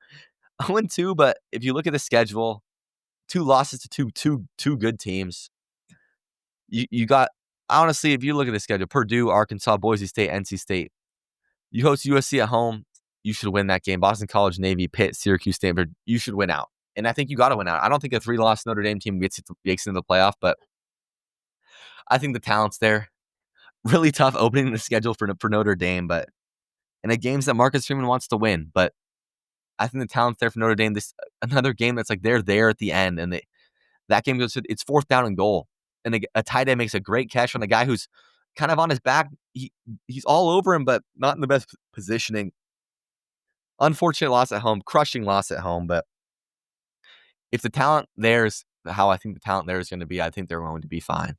0-2, but if you look at the schedule, 2 losses to two good teams. You got, honestly, if you look at the schedule, Purdue, Arkansas, Boise State, NC State. You host USC at home, you should win that game. Boston College, Navy, Pitt, Syracuse, Stanford, you should win out. And I think you got to win out. I don't think a 3-loss Notre Dame team makes into the playoff, but I think the talent's there. Really tough opening the schedule for Notre Dame, but in a games that Marcus Freeman wants to win. But I think the talent's there for Notre Dame. This another game that's like they're there at the end, and that game goes to it's 4th down and goal, and a tight end makes a great catch on a guy who's kind of on his back. He's all over him, but not in the best positioning. Unfortunate loss at home, crushing loss at home. But if the talent there's how I think the talent there is going to be, I think they're going to be fine.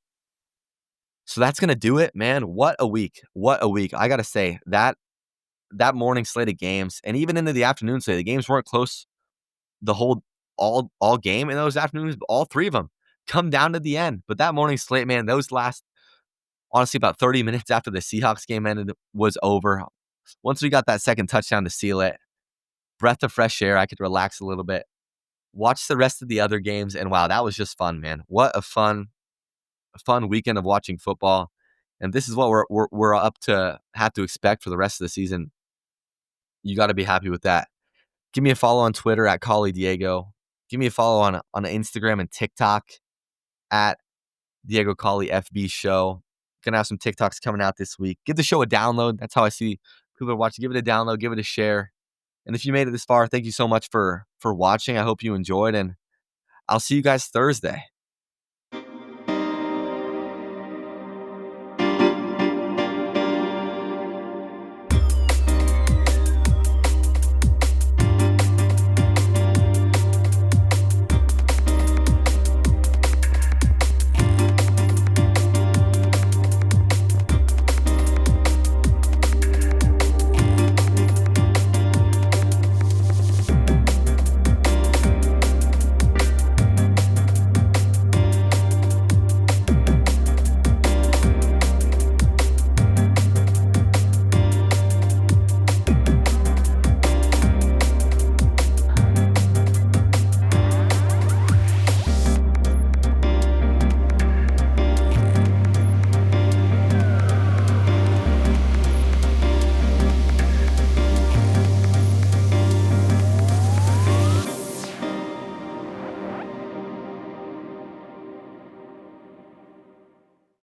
So that's going to do it, man. What a week. What a week. I got to say, that morning slate of games, and even into the afternoon slate, the games weren't close the whole all game in those afternoons. All 3 of them come down to the end. But that morning slate, man, those last, honestly, about 30 minutes after the Seahawks game ended was over. Once we got that second touchdown to seal it, breath of fresh air, I could relax a little bit, watch the rest of the other games, and wow, that was just fun, man. What a fun weekend of watching football. And this is what we're up to have to expect for the rest of the season. You got to be happy with that. Give me a follow on Twitter at Collie Diego. Give me a follow on Instagram and TikTok at Diego Colley FB Show. Gonna have some TikToks coming out this week. Give the show a download. That's how I see people are watching. Give it a download. Give it a share. And if you made it this far, thank you so much for watching. I hope you enjoyed, and I'll see you guys Thursday.